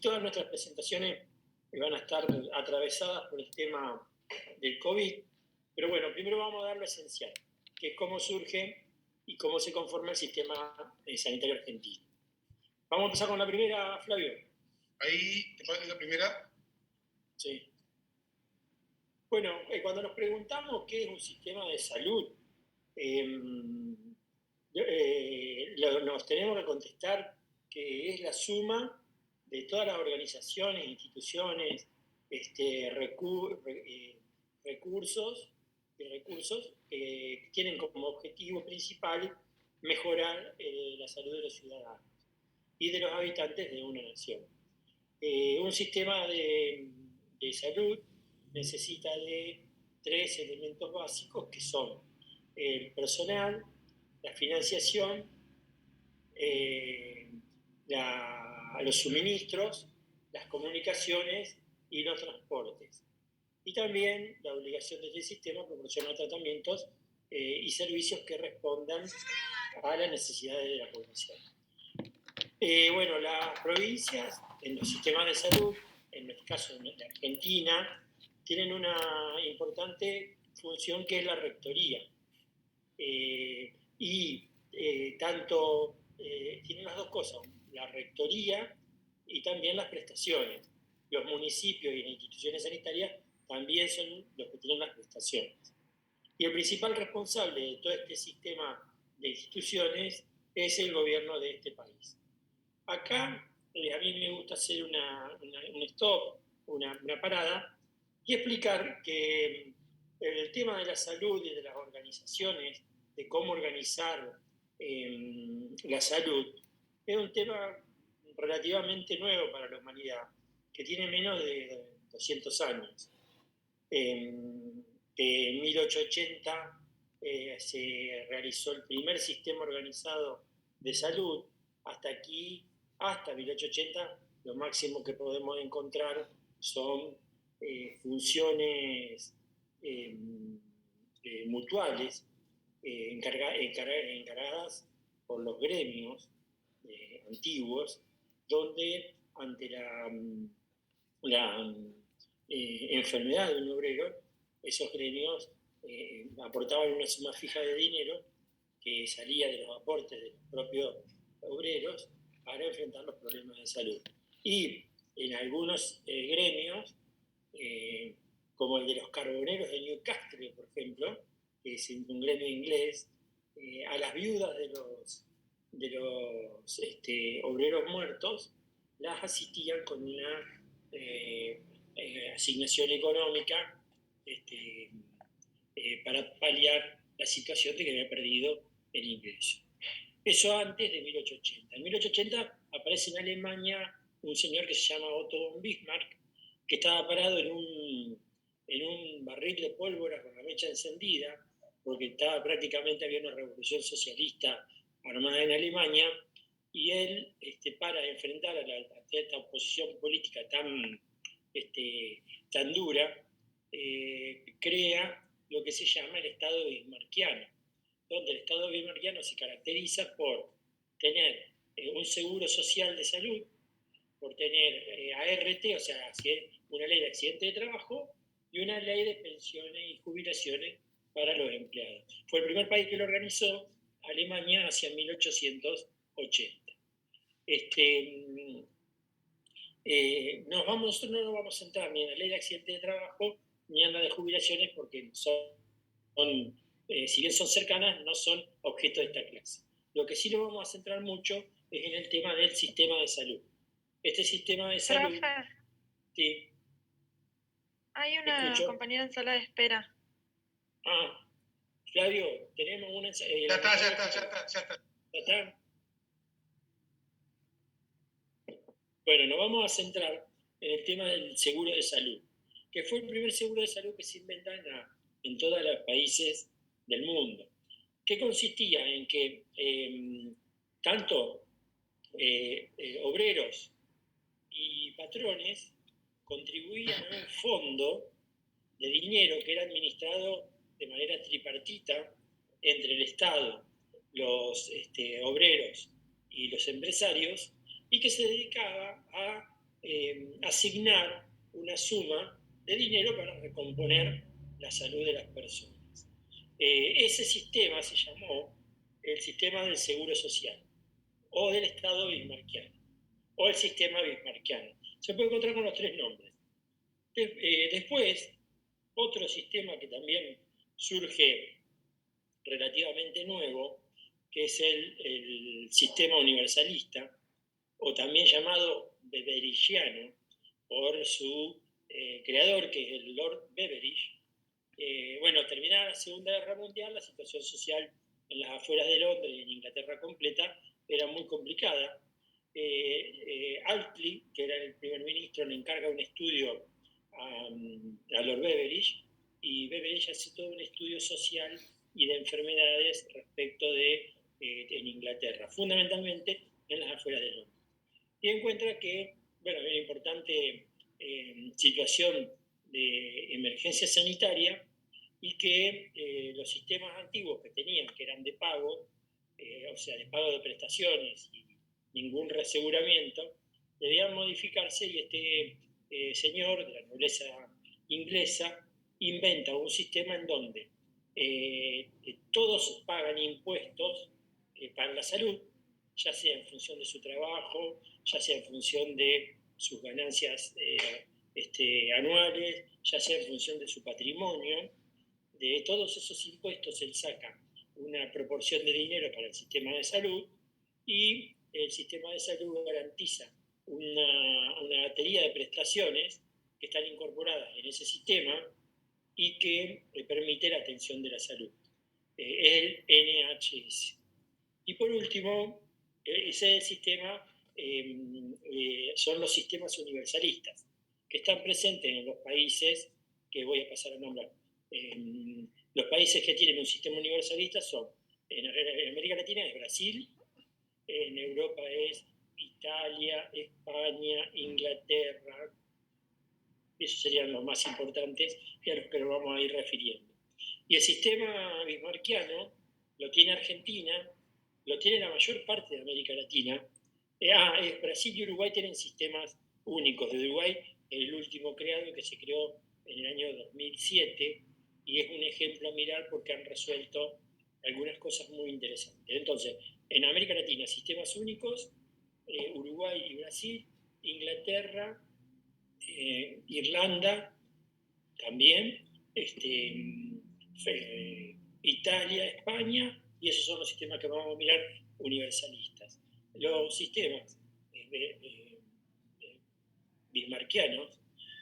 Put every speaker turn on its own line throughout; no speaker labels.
todas nuestras presentaciones van a estar atravesadas por el tema del COVID, pero bueno, primero vamos a dar lo esencial, que es cómo surge y cómo se conforma el sistema sanitario argentino. Vamos a empezar con la primera, Flavio.
Ahí, ¿te parece la primera?
Sí. Bueno, cuando nos preguntamos qué es un sistema de salud, nos tenemos que contestar que es la suma de todas las organizaciones, instituciones, recursos que tienen como objetivo principal mejorar la salud de los ciudadanos y de los habitantes de una nación. Un sistema de salud necesita de 3 elementos básicos que son el personal, la financiación, los suministros, las comunicaciones y los transportes. Y también la obligación de este sistema proporcionar tratamientos y servicios que respondan a las necesidades de la población. Bueno, las provincias en los sistemas de salud, en este caso en la Argentina, tienen una importante función que es la rectoría. Tienen las dos cosas, la rectoría y también las prestaciones. Los municipios y las instituciones sanitarias también son los que tienen las prestaciones. Y el principal responsable de todo este sistema de instituciones es el gobierno de este país. Acá a mí me gusta hacer un stop, una parada, y explicar que el tema de la salud y de las organizaciones, de cómo organizar la salud, es un tema relativamente nuevo para la humanidad, que tiene menos de 200 años. En 1880 se realizó el primer sistema organizado de salud. Hasta 1880, lo máximo que podemos encontrar son funciones mutuales encargadas por los gremios antiguos, donde ante la enfermedad de un obrero, esos gremios aportaban una suma fija de dinero que salía de los aportes de los propios obreros para enfrentar los problemas de salud. Y en algunos gremios, como el de los carboneros de Newcastle, por ejemplo, que es un gremio inglés, a las viudas de los obreros muertos las asistían con una asignación económica para paliar la situación de que había perdido el ingreso. Eso antes de 1880. En 1880 aparece en Alemania un señor que se llama Otto von Bismarck, que estaba parado en un barril de pólvora con la mecha encendida, porque había una revolución socialista armada en Alemania, y él, para enfrentar a esta oposición política tan dura, crea lo que se llama el Estado bismarckiano, donde el Estado bismarckiano se caracteriza por tener un seguro social de salud, por tener ART, o sea, una ley de accidente de trabajo, y una ley de pensiones y jubilaciones para los empleados. Fue el primer país que lo organizó, Alemania, hacia 1880. Nosotros no nos vamos a centrar ni en la ley de accidente de trabajo ni en la de jubilaciones, porque si bien son cercanas, no son objeto de esta clase. Lo que sí nos vamos a centrar mucho es en el tema del sistema de salud. Este sistema de salud...
Profe,
sí.
Hay una compañera en sala de espera.
Flavio, tenemos una...
Ya está.
Bueno, nos vamos a centrar en el tema del seguro de salud, que fue el primer seguro de salud que se inventa en todos los países del mundo, que consistía en que tanto obreros y patrones contribuían a un fondo de dinero que era administrado de manera tripartita entre el Estado, los obreros y los empresarios, y que se dedicaba a asignar una suma de dinero para recomponer la salud de las personas. Ese sistema se llamó el sistema del seguro social, o del Estado bismarckiano, o el sistema bismarckiano. Se puede encontrar con los tres nombres. Después, otro sistema que también surge relativamente nuevo, que es el sistema universalista, o también llamado beberigiano, por su creador, que es el Lord Beveridge. Bueno, terminada la Segunda Guerra Mundial, la situación social en las afueras de Londres y en Inglaterra completa era muy complicada. Attlee, que era el primer ministro, le encarga un estudio a Lord Beveridge, y Beveridge hace todo un estudio social y de enfermedades respecto de en Inglaterra, fundamentalmente en las afueras de Londres. Y encuentra que, bueno, había una importante situación de emergencia sanitaria y que los sistemas antiguos que tenían, que eran de pago, o sea, de pago de prestaciones y ningún reaseguramiento, debían modificarse, y este señor de la nobleza inglesa inventa un sistema en donde todos pagan impuestos para la salud, ya sea en función de su trabajo, ya sea en función de sus ganancias anuales, ya sea en función de su patrimonio. De todos esos impuestos él saca una proporción de dinero para el sistema de salud, y el sistema de salud garantiza una batería de prestaciones que están incorporadas en ese sistema y que permite la atención de la salud, el NHS. Y por último, ese sistema son los sistemas universalistas, que están presentes en los países que voy a pasar a nombrar. Los países que tienen un sistema universalista son, en América Latina es Brasil, en Europa es Italia, España, Inglaterra. Esos serían los más importantes y a los que nos vamos a ir refiriendo. Y el sistema bismarckiano lo tiene Argentina, lo tiene la mayor parte de América Latina. Brasil y Uruguay tienen sistemas únicos. De Uruguay, el último creado, que se creó en el año 2007, y es un ejemplo a mirar porque han resuelto algunas cosas muy interesantes. Entonces, en América Latina, sistemas únicos, Uruguay y Brasil, Inglaterra, Irlanda también, Italia, España, y esos son los sistemas que vamos a mirar universalistas. Los sistemas bismarckianos,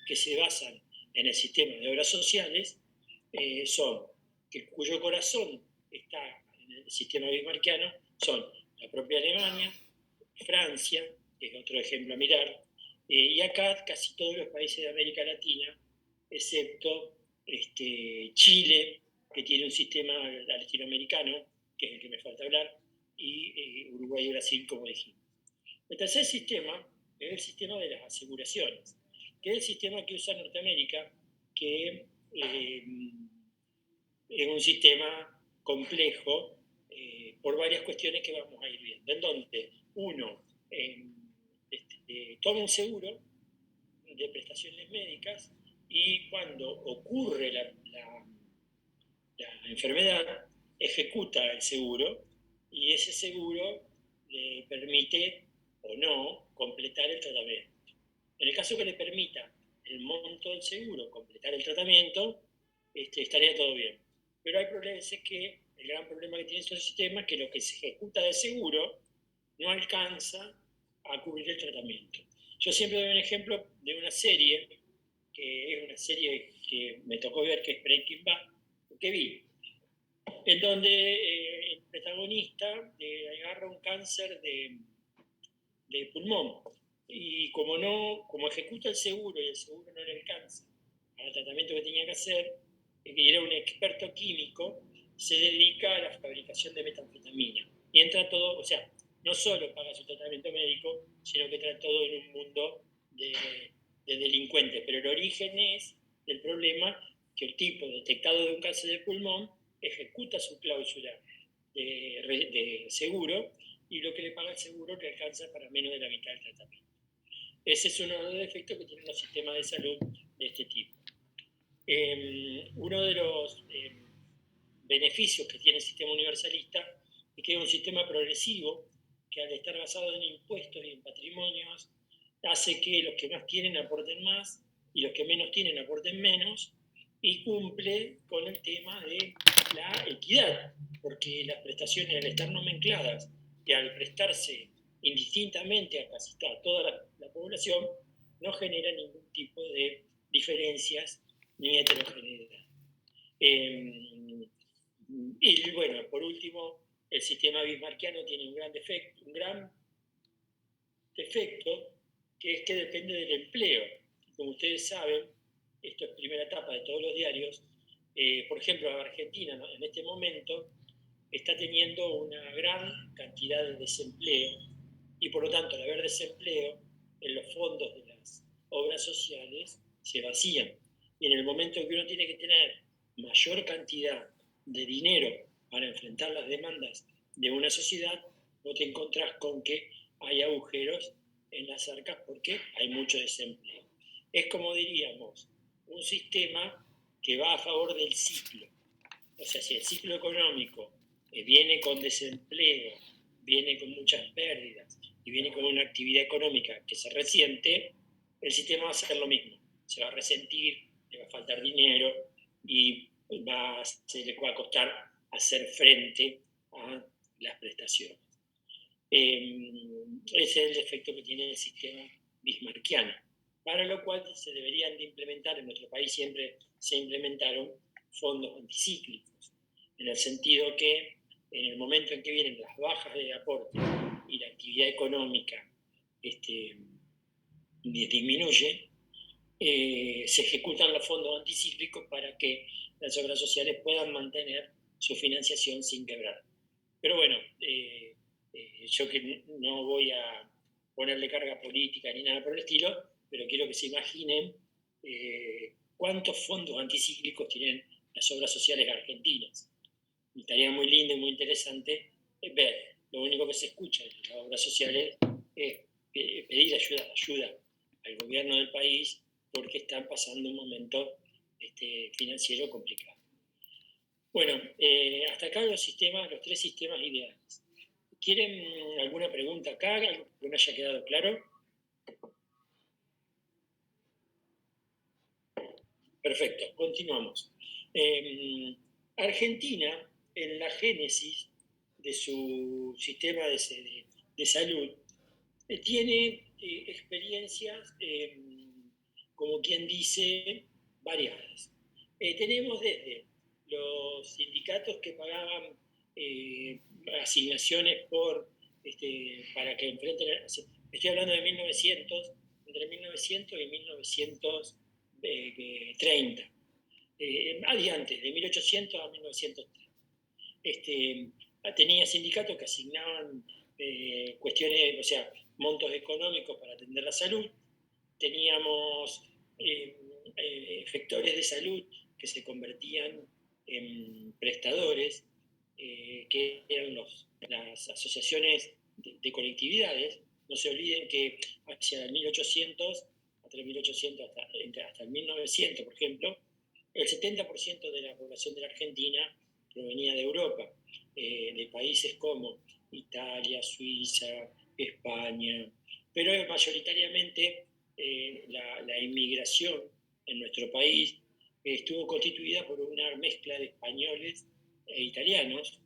que se basan en el sistema de obras sociales, son, cuyo corazón está en el sistema bismarckiano, son la propia Alemania, Francia, que es otro ejemplo a mirar, y acá casi todos los países de América Latina, excepto Chile, que tiene un sistema latinoamericano, que es el que me falta hablar, y Uruguay y Brasil, como dijimos. El tercer sistema es el sistema de las aseguraciones, que es el sistema que usa Norteamérica, que es un sistema complejo por varias cuestiones que vamos a ir viendo, en donde uno toma un seguro de prestaciones médicas, y cuando ocurre la enfermedad, ejecuta el seguro, y ese seguro le permite o no completar el tratamiento. En el caso que le permita el monto del seguro completar el tratamiento, estaría todo bien. Pero hay problemas, es que el gran problema que tiene estos sistemas es que lo que se ejecuta de seguro no alcanza a cubrir el tratamiento. Yo siempre doy un ejemplo de una serie, que es una serie que me tocó ver, que es Breaking Bad, que vi, en donde el protagonista agarra un cáncer de pulmón, y como ejecuta el seguro y el seguro no le alcanza al tratamiento que tenía que hacer, y era un experto químico, se dedica a la fabricación de metanfetamina. Y entra todo, o sea, no solo paga su tratamiento médico, sino que entra todo en un mundo de delincuentes. Pero el origen es del problema que el tipo detectado de un cáncer de pulmón ejecuta su cláusula de seguro, y lo que le paga el seguro le alcanza para menos de la mitad del tratamiento. Ese es uno de los defectos que tienen los sistemas de salud de este tipo. Uno de los beneficios que tiene el sistema universalista es que es un sistema progresivo que, al estar basado en impuestos y en patrimonios, hace que los que más tienen aporten más y los que menos tienen aporten menos, y cumple con el tema de la equidad, porque las prestaciones, al estar nomencladas y al prestarse indistintamente a casi toda la población, no genera ningún tipo de diferencias ni heterogeneidad. Y bueno, por último, el sistema bismarckiano tiene un gran defecto, que es que depende del empleo. Como ustedes saben, esto es primera etapa de todos los diarios, por ejemplo, Argentina, ¿no?, en este momento está teniendo una gran cantidad de desempleo, y por lo tanto, al haber desempleo, en los fondos de las obras sociales se vacían. Y en el momento en que uno tiene que tener mayor cantidad de dinero para enfrentar las demandas de una sociedad, no te encontrás con que hay agujeros en las arcas porque hay mucho desempleo. Es, como diríamos, un sistema que va a favor del ciclo. O sea, si el ciclo económico viene con desempleo, viene con muchas pérdidas y viene con una actividad económica que se resiente, el sistema va a hacer lo mismo. Se va a resentir, le va a faltar dinero y se le va a costar hacer frente a las prestaciones. Ese es el efecto que tiene el sistema bismarckiano, para lo cual se deberían de implementar, en nuestro país siempre se implementaron fondos anticíclicos, en el sentido que en el momento en que vienen las bajas de aporte y la actividad económica disminuye, se ejecutan los fondos anticíclicos para que las obras sociales puedan mantener su financiación sin quebrar. Pero bueno, yo que no voy a ponerle carga política ni nada por el estilo, pero quiero que se imaginen cuántos fondos anticíclicos tienen las obras sociales argentinas. Y estaría muy lindo y muy interesante ver. Lo único que se escucha en las obras sociales es pedir ayuda al gobierno del país porque están pasando un momento financiero complicado. Bueno, hasta acá los tres sistemas ideales. ¿Quieren alguna pregunta acá? ¿Algo que no haya quedado claro? Perfecto, continuamos. Argentina, en la génesis de su sistema de salud, tiene experiencias, como quien dice, variadas. Tenemos desde los sindicatos que pagaban asignaciones para que enfrenten. Estoy hablando de 1900, entre 1900 y 1930. Adiante, de 1800 a 1930. Tenía sindicatos que asignaban cuestiones, o sea, montos económicos para atender la salud. Teníamos efectores de salud que se convertían en prestadores, que eran las asociaciones de colectividades. No se olviden que hacia el 1800, hasta el 1900, por ejemplo, el 70% de la población de la Argentina provenía de Europa, de países como Italia, Suiza, España, pero mayoritariamente la inmigración en nuestro país estuvo constituida por una mezcla de españoles e italianos,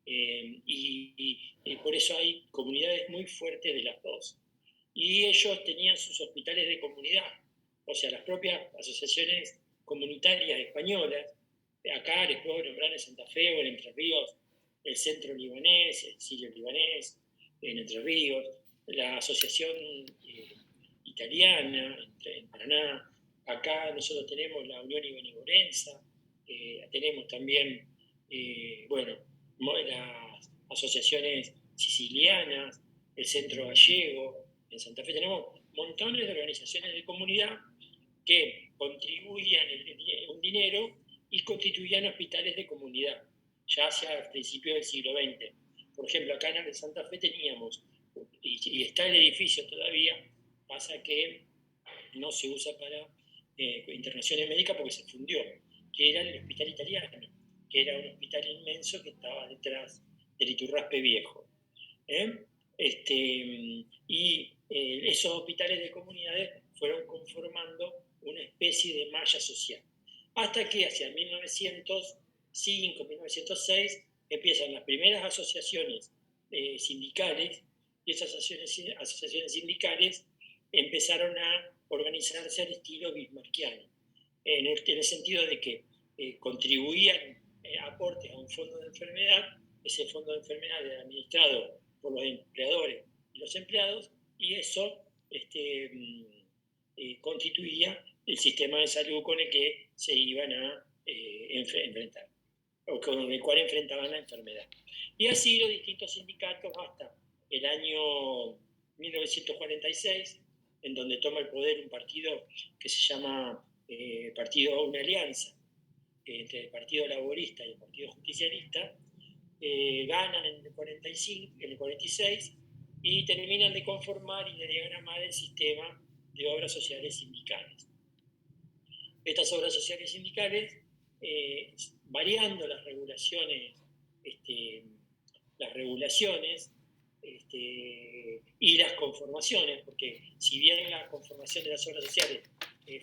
y por eso hay comunidades muy fuertes de las dos. Y ellos tenían sus hospitales de comunidad, o sea, las propias asociaciones comunitarias españolas. Acá les puedo nombrar en Santa Fe o en Entre Ríos el Centro Libanés, el Sirio Libanés, en Entre Ríos, la Asociación Italiana en Paraná. Acá nosotros tenemos la Unión y Benevolencia, tenemos también, las asociaciones sicilianas, el Centro Gallego. En Santa Fe tenemos montones de organizaciones de comunidad que contribuían un dinero y constituían hospitales de comunidad, ya hacia principios del siglo XX. Por ejemplo, acá en Santa Fe teníamos, y está el edificio todavía, pasa que no se usa para internaciones médicas porque se fundió, que era el hospital italiano, que era un hospital inmenso que estaba detrás del Iturraspe Viejo. Y esos hospitales de comunidades fueron conformando una especie de malla social. Hasta que hacia 1905, 1906 empiezan las primeras asociaciones sindicales, y esas asociaciones sindicales empezaron a organizarse al estilo bismarckiano, en el sentido de que contribuían aportes a un fondo de enfermedad. Ese fondo de enfermedad era administrado por los empleadores y los empleados, y eso constituía el sistema de salud con el que se iban a enfrentar, o con el cual enfrentaban la enfermedad. Y así los distintos sindicatos hasta el año 1946, en donde toma el poder un partido que se llama una alianza entre el Partido Laborista y el Partido Justicialista, ganan en el 46 y terminan de conformar y de diagramar el sistema de obras sociales sindicales. Estas obras sociales sindicales, variando las regulaciones y las conformaciones, porque si bien la conformación de las obras sociales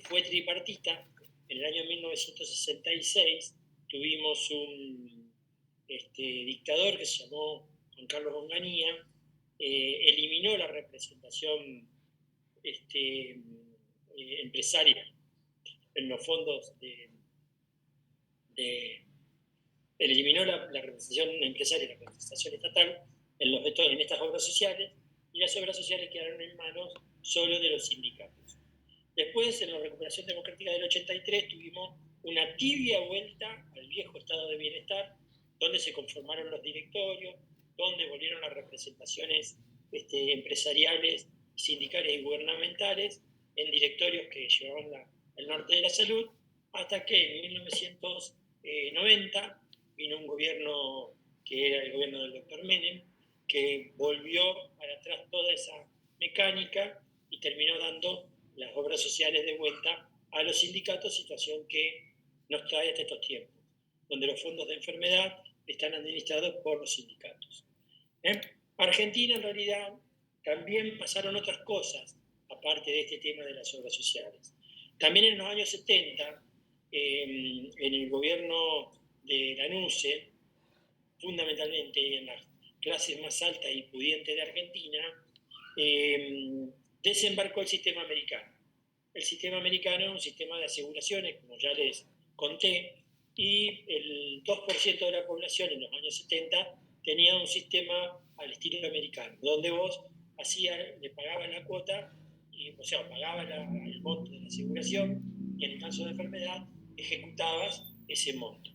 fue tripartita, en el año 1966 tuvimos un dictador que se llamó Juan Carlos Onganía, eliminó la representación empresaria en los fondos eliminó la representación empresaria y la representación estatal en estas obras sociales, y las obras sociales quedaron en manos solo de los sindicatos. Después, en la recuperación democrática del 83, tuvimos una tibia vuelta al viejo estado de bienestar, donde se conformaron los directorios, donde volvieron las representaciones empresariales, sindicales y gubernamentales en directorios que llevaban el norte de la salud, hasta que en 1990 vino un gobierno que era el gobierno del doctor Menem, que volvió para atrás toda esa mecánica y terminó dando las obras sociales de vuelta a los sindicatos, situación que nos trae hasta estos tiempos, donde los fondos de enfermedad están administrados por los sindicatos. Argentina, en realidad, también pasaron otras cosas, aparte de este tema de las obras sociales. También en los años 70, en el gobierno de Lanuse, fundamentalmente en las clases más altas y pudientes de Argentina, desembarcó el sistema americano. El sistema americano es un sistema de aseguraciones, como ya les conté, y el 2% de la población en los años 70 tenía un sistema al estilo americano, donde vos le pagabas la cuota, pagabas el monto de la aseguración, y en el caso de enfermedad ejecutabas ese monto.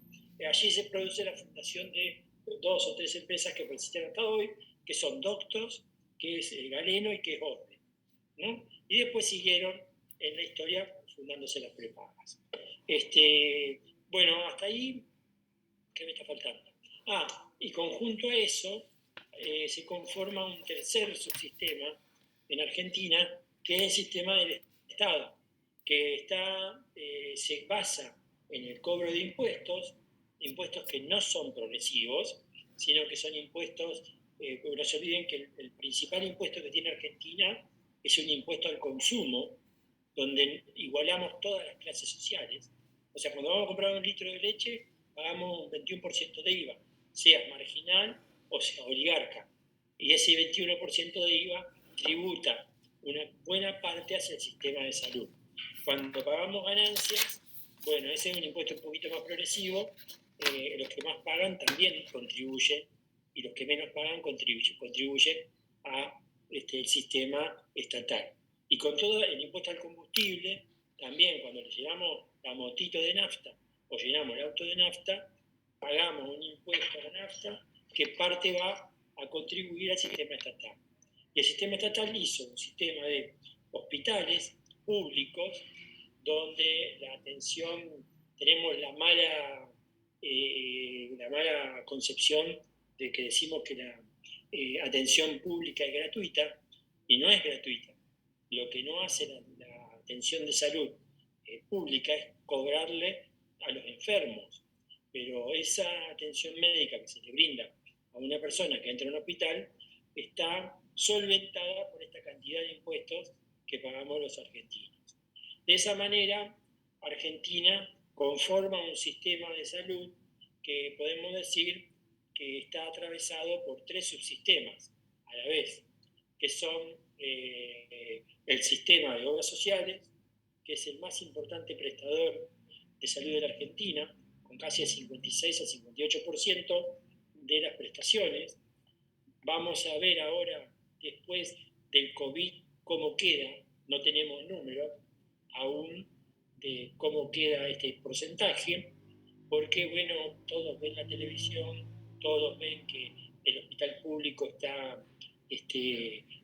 Allí se produce la fundación de 2 o 3 empresas que persisten hasta hoy, que son Doctos, que es Galeno y que es Orde, ¿no? Y después siguieron en la historia fundándose las prepagas. Bueno, hasta ahí, ¿qué me está faltando? Y conjunto a eso, se conforma un tercer subsistema en Argentina, que es el sistema del Estado, que se basa en el cobro de impuestos que no son progresivos, sino que son impuestos, no se olviden que el principal impuesto que tiene Argentina es un impuesto al consumo, donde igualamos todas las clases sociales. O sea, cuando vamos a comprar un litro de leche, pagamos un 21% de IVA, seas marginal o sea oligarca. Y ese 21% de IVA tributa una buena parte hacia el sistema de salud. Cuando pagamos ganancias, bueno, ese es un impuesto un poquito más progresivo. Los que más pagan también contribuyen, y los que menos pagan contribuyen a el sistema estatal. Y con todo el impuesto al combustible, también cuando le llevamos la motito de nafta o llenamos el auto de nafta, pagamos un impuesto a la nafta que parte va a contribuir al sistema estatal. Y el sistema estatal hizo un sistema de hospitales públicos donde la atención, tenemos la mala concepción de que decimos que la atención pública es gratuita, y no es gratuita. Lo que no hace la atención de salud pública es cobrarle a los enfermos, pero esa atención médica que se le brinda a una persona que entra a un hospital está solventada por esta cantidad de impuestos que pagamos los argentinos. De esa manera, Argentina conforma un sistema de salud que podemos decir que está atravesado por 3 subsistemas a la vez, que son el sistema de obras sociales, que es el más importante prestador de salud de la Argentina, con casi el 56 al 58% de las prestaciones. Vamos a ver ahora, después del COVID, cómo queda. No tenemos números aún de cómo queda este porcentaje, porque, bueno, todos ven la televisión, todos ven que el hospital público está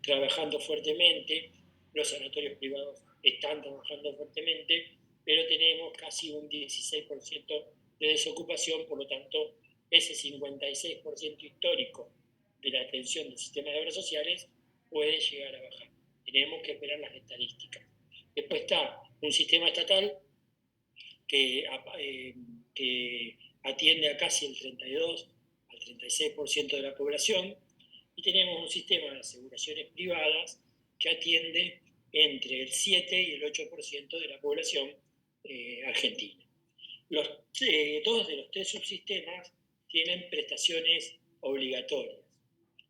trabajando fuertemente, los sanatorios privados están trabajando fuertemente, pero tenemos casi un 16% de desocupación, por lo tanto, ese 56% histórico de la atención del sistema de obras sociales puede llegar a bajar. Tenemos que esperar las estadísticas. Después está un sistema estatal que atiende a casi el 32 al 36% de la población, y tenemos un sistema de aseguraciones privadas que atiende entre el 7 y el 8% de la población argentina. Dos de los 3 subsistemas tienen prestaciones obligatorias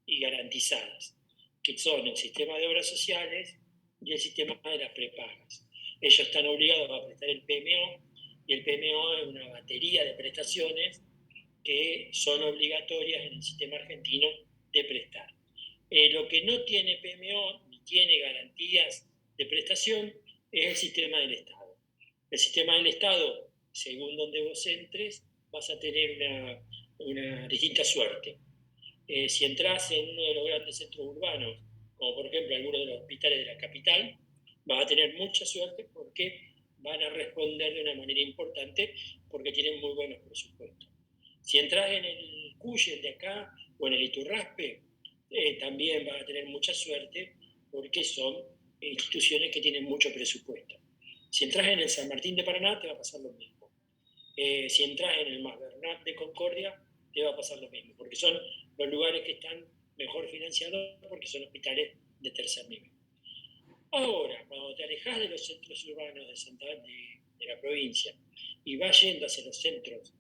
y garantizadas, que son el sistema de obras sociales y el sistema de las prepagas. Ellos están obligados a prestar el PMO, y el PMO es una batería de prestaciones que son obligatorias en el sistema argentino de prestar. Lo que no tiene PMO ni tiene garantías de prestación es el sistema del Estado. El sistema del Estado, según donde vos entres, vas a tener una distinta suerte. Si entras en uno de los grandes centros urbanos, como por ejemplo algunos de los hospitales de la capital, vas a tener mucha suerte porque van a responder de una manera importante, porque tienen muy buenos presupuestos. Si entras en el Cuyen de acá o en el Iturraspe, también vas a tener mucha suerte, porque son instituciones que tienen mucho presupuesto. Si entras en el San Martín de Paraná, te va a pasar lo mismo. Si entras en el Masbernat de Concordia, te va a pasar lo mismo, porque son los lugares que están mejor financiados, porque son hospitales de tercer nivel. Ahora, cuando te alejas de los centros urbanos de la provincia y vas yendo hacia los centros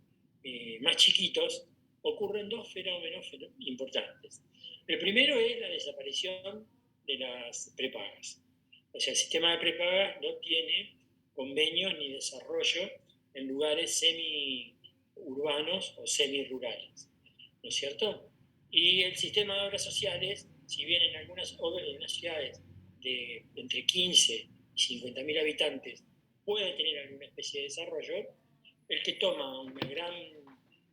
más chiquitos, ocurren 2 fenómenos importantes. El primero es la desaparición de las prepagas. O sea, el sistema de prepagas no tiene convenios ni desarrollo en lugares semi-urbanos o semi-rurales, ¿no es cierto? Y el sistema de obras sociales, si bien en algunas ciudades de entre 15 y 50.000 habitantes puede tener alguna especie de desarrollo, el que toma una gran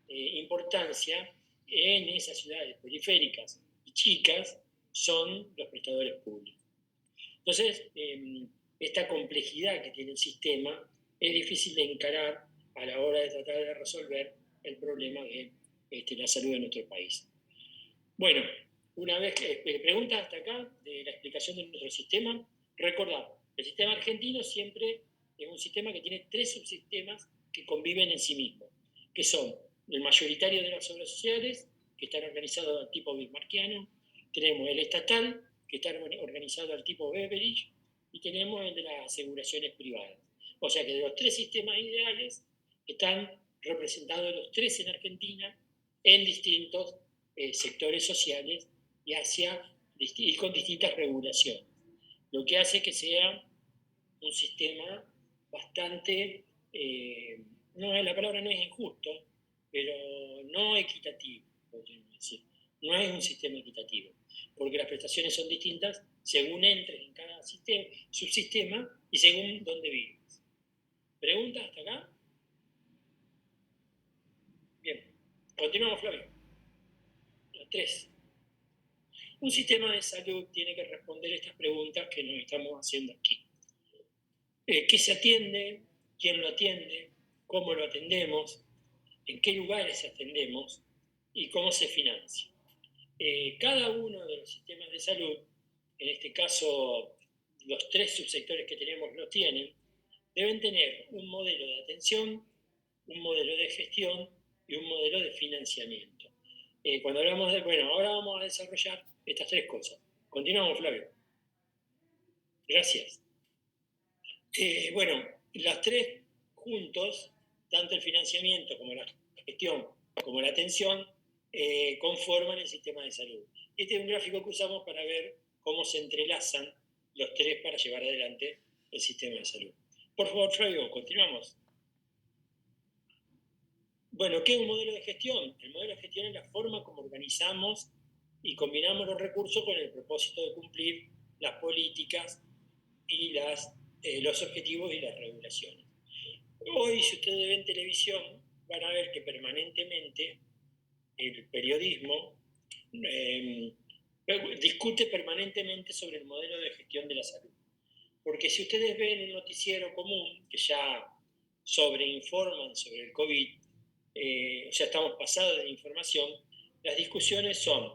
importancia en esas ciudades periféricas y chicas son los prestadores públicos. Entonces, esta complejidad que tiene el sistema es difícil de encarar a la hora de tratar de resolver el problema de la salud de nuestro país. Bueno, una vez que preguntas hasta acá de la explicación de nuestro sistema, recordad, el sistema argentino siempre es un sistema que tiene 3 subsistemas que conviven en sí mismos, que son el mayoritario de las obras sociales, que están organizados al tipo bismarckiano, tenemos el estatal, que está organizado al tipo Beveridge, y tenemos el de las aseguraciones privadas. O sea que de los 3 sistemas ideales están representados los 3 en Argentina en distintos sectores sociales y con distintas regulaciones, lo que hace que sea un sistema bastante, la palabra no es injusto, pero no equitativo, podríamos decir. No es un sistema equitativo, porque las prestaciones son distintas según entres en cada subsistema y según dónde vives. ¿Preguntas hasta acá? Bien, continuamos, Flavio. Los 3. Un sistema de salud tiene que responder estas preguntas que nos estamos haciendo aquí. ¿Qué se atiende? ¿Quién lo atiende? ¿Cómo lo atendemos? ¿En qué lugares atendemos? ¿Y cómo se financia? Cada uno de los sistemas de salud, en este caso los 3 subsectores que tenemos lo tienen, deben tener un modelo de atención, un modelo de gestión y un modelo de financiamiento. Cuando hablamos de, bueno, ahora vamos a desarrollar estas 3 cosas. Continuamos, Flavio. Gracias. Bueno, las 3 juntos, tanto el financiamiento como la gestión como la atención, conforman el sistema de salud. Este es un gráfico que usamos para ver cómo se entrelazan los 3 para llevar adelante el sistema de salud. Por favor, Flavio, continuamos. Bueno, ¿qué es un modelo de gestión? El modelo de gestión es la forma como organizamos y combinamos los recursos con el propósito de cumplir las políticas y los objetivos y las regulaciones. Hoy, si ustedes ven televisión, van a ver que permanentemente el periodismo discute permanentemente sobre el modelo de gestión de la salud. Porque si ustedes ven un noticiero común que ya sobreinforman sobre el COVID, o sea, estamos pasados de información, las discusiones son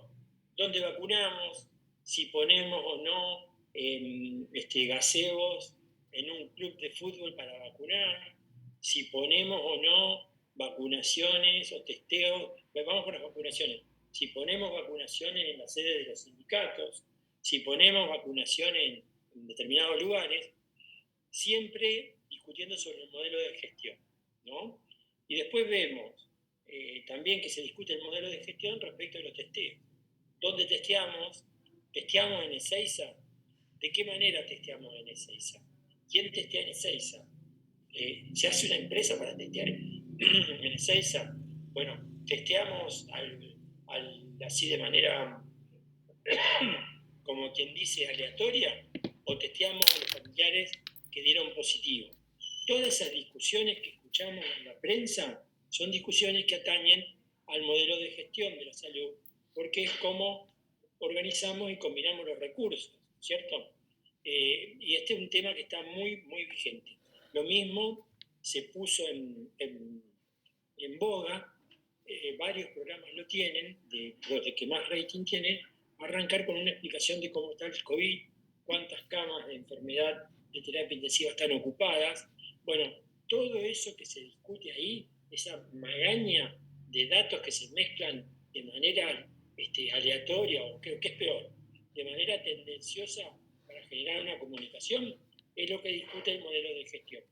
dónde vacunamos, si ponemos o no gaseos en un club de fútbol para vacunar, si ponemos o no vacunaciones o testeos, vamos con las vacunaciones, si ponemos vacunaciones en la sede de los sindicatos, si ponemos vacunaciones en determinados lugares, siempre discutiendo sobre el modelo de gestión, ¿no? Y después vemos también que se discute el modelo de gestión respecto a los testeos. ¿Dónde testeamos? ¿Testeamos en Ezeiza? ¿De qué manera testeamos en Ezeiza? ¿Quién testea en Ezeiza? ¿Se hace una empresa para testear en Ezeiza? Bueno, testeamos así de manera, como quien dice, aleatoria, o testeamos a los familiares que dieron positivo. Todas esas discusiones que escuchamos en la prensa son discusiones que atañen al modelo de gestión de la salud, porque es como organizamos y combinamos los recursos, ¿cierto? Y este es un tema que está muy, muy vigente. Lo mismo se puso en boga, varios programas lo tienen, los de que más rating tienen, arrancar con una explicación de cómo está el COVID, cuántas camas de enfermedad de terapia intensiva están ocupadas. Bueno, todo eso que se discute ahí, esa magaña de datos que se mezclan de manera aleatoria, o creo que es peor, de manera tendenciosa para generar una comunicación, es lo que discute el modelo de gestión.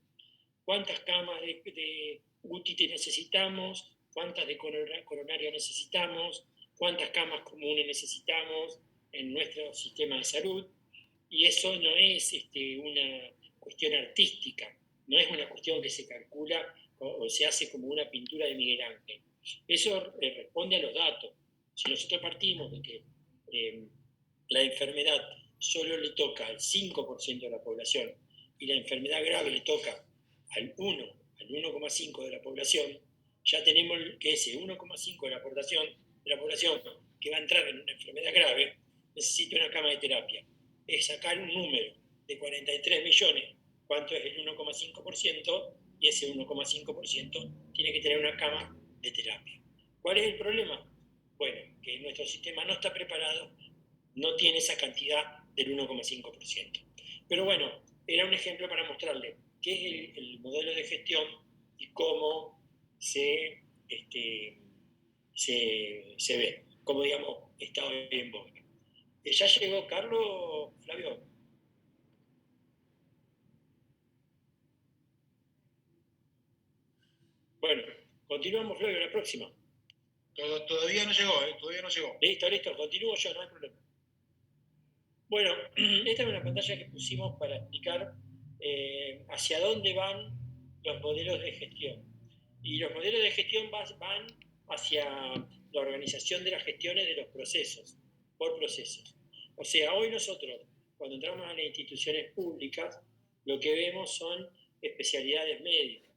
¿Cuántas camas de UTI necesitamos? ¿Cuántas de coronaria necesitamos? ¿Cuántas camas comunes necesitamos en nuestro sistema de salud? Y eso no es una cuestión artística, no es una cuestión que se calcula o se hace como una pintura de Miguel Ángel. Eso responde a los datos. Si nosotros partimos de que la enfermedad solo le toca al 5% de la población y la enfermedad grave le toca al 1,5% de la población, ya tenemos que ese 1,5% de la población que va a entrar en una enfermedad grave necesita una cama de terapia. Es sacar un número de 43 millones, ¿cuánto es el 1,5%? Y ese 1,5% tiene que tener una cama de terapia. ¿Cuál es el problema? Bueno, que nuestro sistema no está preparado, no tiene esa cantidad del 1,5%. Pero bueno, era un ejemplo para mostrarle qué es el modelo de gestión y cómo se ve, como digamos, está hoy en boga. ¿Ya llegó Carlos, Flavio? Bueno, continuamos, Flavio, la próxima.
Todavía no llegó, todavía no llegó.
Listo, continúo yo, no hay problema. Bueno, esta es una pantalla que pusimos para explicar hacia dónde van los modelos de gestión. Y los modelos de gestión van hacia la organización de las gestiones de los procesos, por procesos. O sea, hoy nosotros, cuando entramos a las instituciones públicas, lo que vemos son especialidades médicas.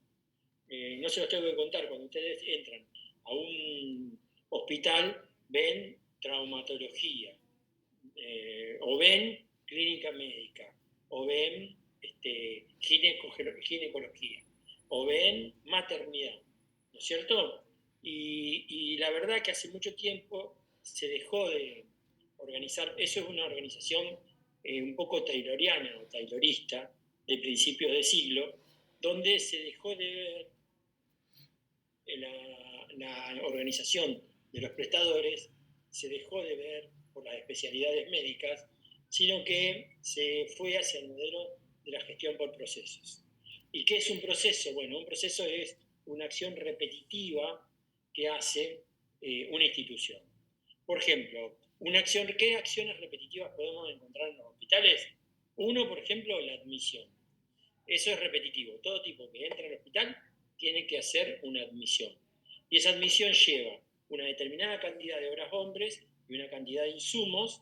No se los tengo que contar, cuando ustedes entran a un hospital, ven traumatología, o ven clínica médica, o ven ginecología, o ven maternidad, ¿no es cierto? Y la verdad que hace mucho tiempo se dejó de organizar, eso es una organización un poco tayloriana o taylorista de principios de siglo, donde se dejó de ver la organización de los prestadores, se dejó de ver por las especialidades médicas, sino que se fue hacia el modelo de la gestión por procesos. ¿Y qué es un proceso? Bueno, un proceso es una acción repetitiva que hace una institución. Por ejemplo, ¿qué acciones repetitivas podemos encontrar en los hospitales? Uno, por ejemplo, la admisión. Eso es repetitivo. Todo tipo que entra al hospital tiene que hacer una admisión. Y esa admisión lleva una determinada cantidad de horas hombres y una cantidad de insumos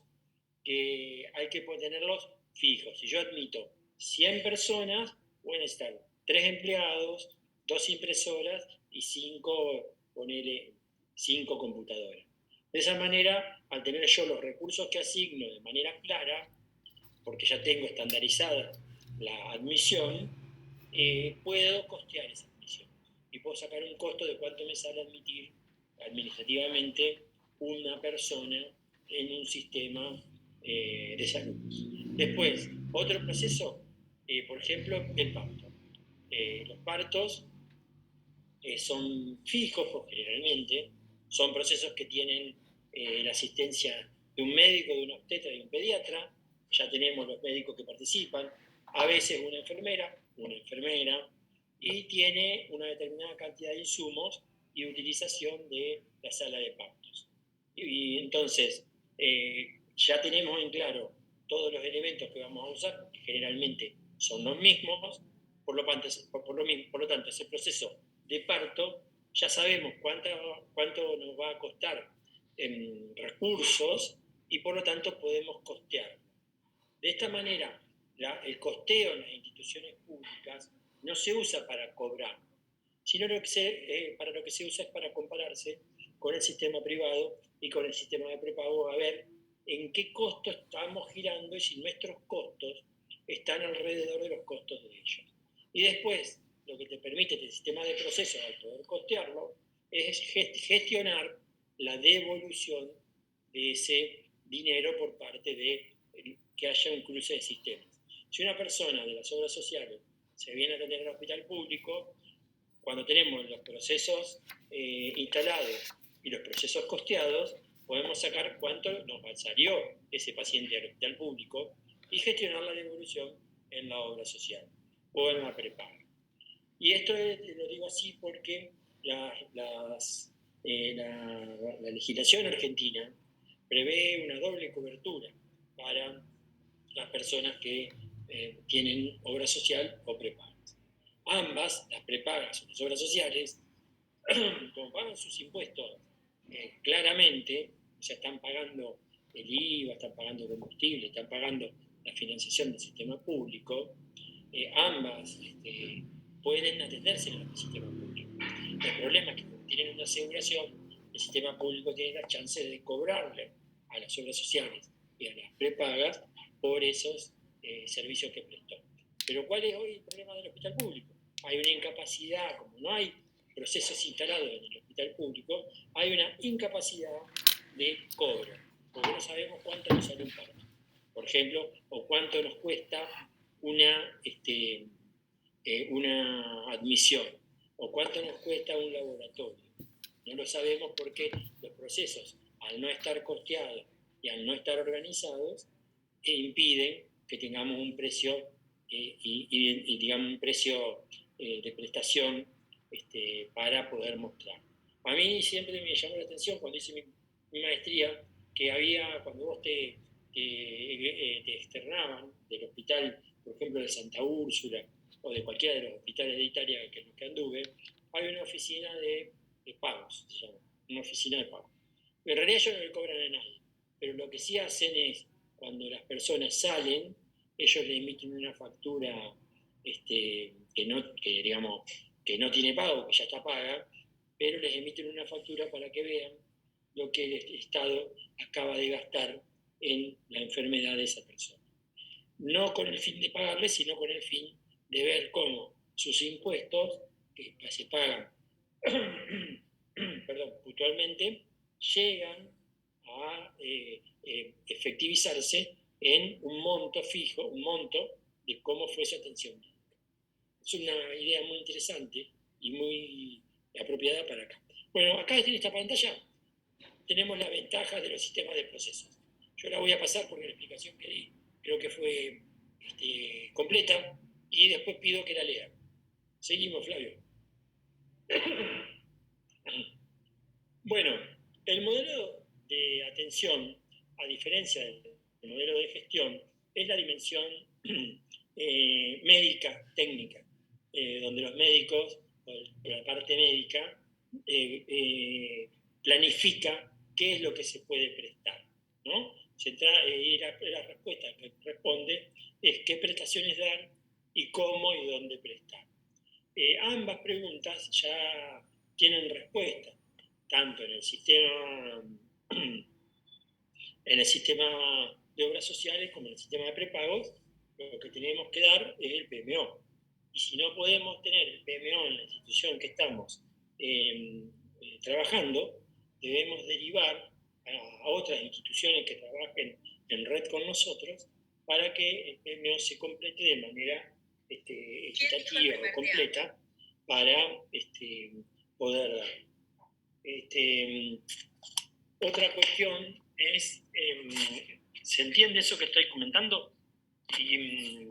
que hay que tenerlos fijos. Si yo admito 100 personas, pueden estar 3 empleados, 2 impresoras y 5 computadoras. De esa manera, al tener yo los recursos que asigno de manera clara, porque ya tengo estandarizada la admisión, puedo costear esa admisión y puedo sacar un costo de cuánto me sale admitir administrativamente una persona en un sistema de salud. Después, otro proceso, por ejemplo, el parto. Los partos son fijos generalmente, son procesos que tienen la asistencia de un médico, de un obstetra y un pediatra. Ya tenemos los médicos que participan, a veces una enfermera, y tiene una determinada cantidad de insumos y utilización de la sala de partos. Y entonces, ya tenemos en claro todos los elementos que vamos a usar, que generalmente son los mismos, por lo tanto, ese proceso de parto, ya sabemos cuánto nos va a costar en recursos y por lo tanto podemos costearlo. De esta manera, el costeo en las instituciones públicas no se usa para cobrar, sino para lo que se usa es para compararse con el sistema privado y con el sistema de prepago, a ver en qué costo estamos girando y si nuestros costos están alrededor de los costos de ellos. Y después, lo que te permite el sistema de procesos al poder costearlo es gestionar la devolución de ese dinero por parte de que haya un cruce de sistemas. Si una persona de las obras sociales se viene a atender al hospital público, cuando tenemos los procesos instalados y los procesos costeados, podemos sacar cuánto nos salió ese paciente al hospital público y gestionar la devolución en la obra social o en la prepaga. Y esto lo digo así porque la legislación argentina prevé una doble cobertura para las personas que tienen obra social o prepagas. Ambas, las prepagas o las obras sociales, como pagan sus impuestos claramente, o sea, están pagando el IVA, están pagando combustible, están pagando la financiación del sistema público, ambas pueden atenderse en el sistema público. El problema es que como tienen una aseguración, el sistema público tiene la chance de cobrarle a las obras sociales y a las prepagas por esos servicios que prestó. Pero ¿cuál es hoy el problema del hospital público? Hay una incapacidad, como no hay procesos instalados en el hospital público, hay una incapacidad de cobro, porque no sabemos cuánto nos sale un parto, por ejemplo, o cuánto nos cuesta una admisión, o cuánto nos cuesta un laboratorio. No lo sabemos porque los procesos, al no estar costeados y al no estar organizados, impiden que tengamos un precio y digamos un precio de prestación para poder mostrar. A mí siempre me llamó la atención cuando hice mi maestría que había, cuando vos te externaban del hospital, por ejemplo, de Santa Úrsula o de cualquiera de los hospitales de Italia en los que anduve, hay una oficina de pagos, se llama, una oficina de pagos. En realidad ellos no le cobran a nadie, pero lo que sí hacen es, cuando las personas salen, ellos le emiten una factura que no tiene pago, que ya está paga, pero les emiten una factura para que vean lo que el Estado acaba de gastar en la enfermedad de esa persona. No con el fin de pagarle, sino con el fin de ver cómo sus impuestos, que se pagan puntualmente, llegan a efectivizarse en un monto fijo, un monto de cómo fue su atención médica. Es una idea muy interesante y muy apropiada para acá. Bueno, acá en esta pantalla tenemos las ventajas de los sistemas de procesos. Yo la voy a pasar porque la explicación que di creo que fue completa y después pido que la lean. Seguimos, Flavio. Bueno, el modelo de atención, a diferencia del modelo de gestión, es la dimensión médica, técnica, donde los médicos, la parte médica, planifica qué es lo que se puede prestar, ¿no? Y la respuesta que responde es qué prestaciones dar y cómo y dónde prestar. Ambas preguntas ya tienen respuesta, tanto en el sistema de obras sociales como en el sistema de prepagos. Lo que tenemos que dar es el PMO. Y si no podemos tener el PMO en la institución que estamos trabajando, debemos derivar a otras instituciones que trabajen en red con nosotros para que el PMO se complete de manera equitativa o completa para poder dar. Otra cuestión es, ¿se entiende eso que estoy comentando? Y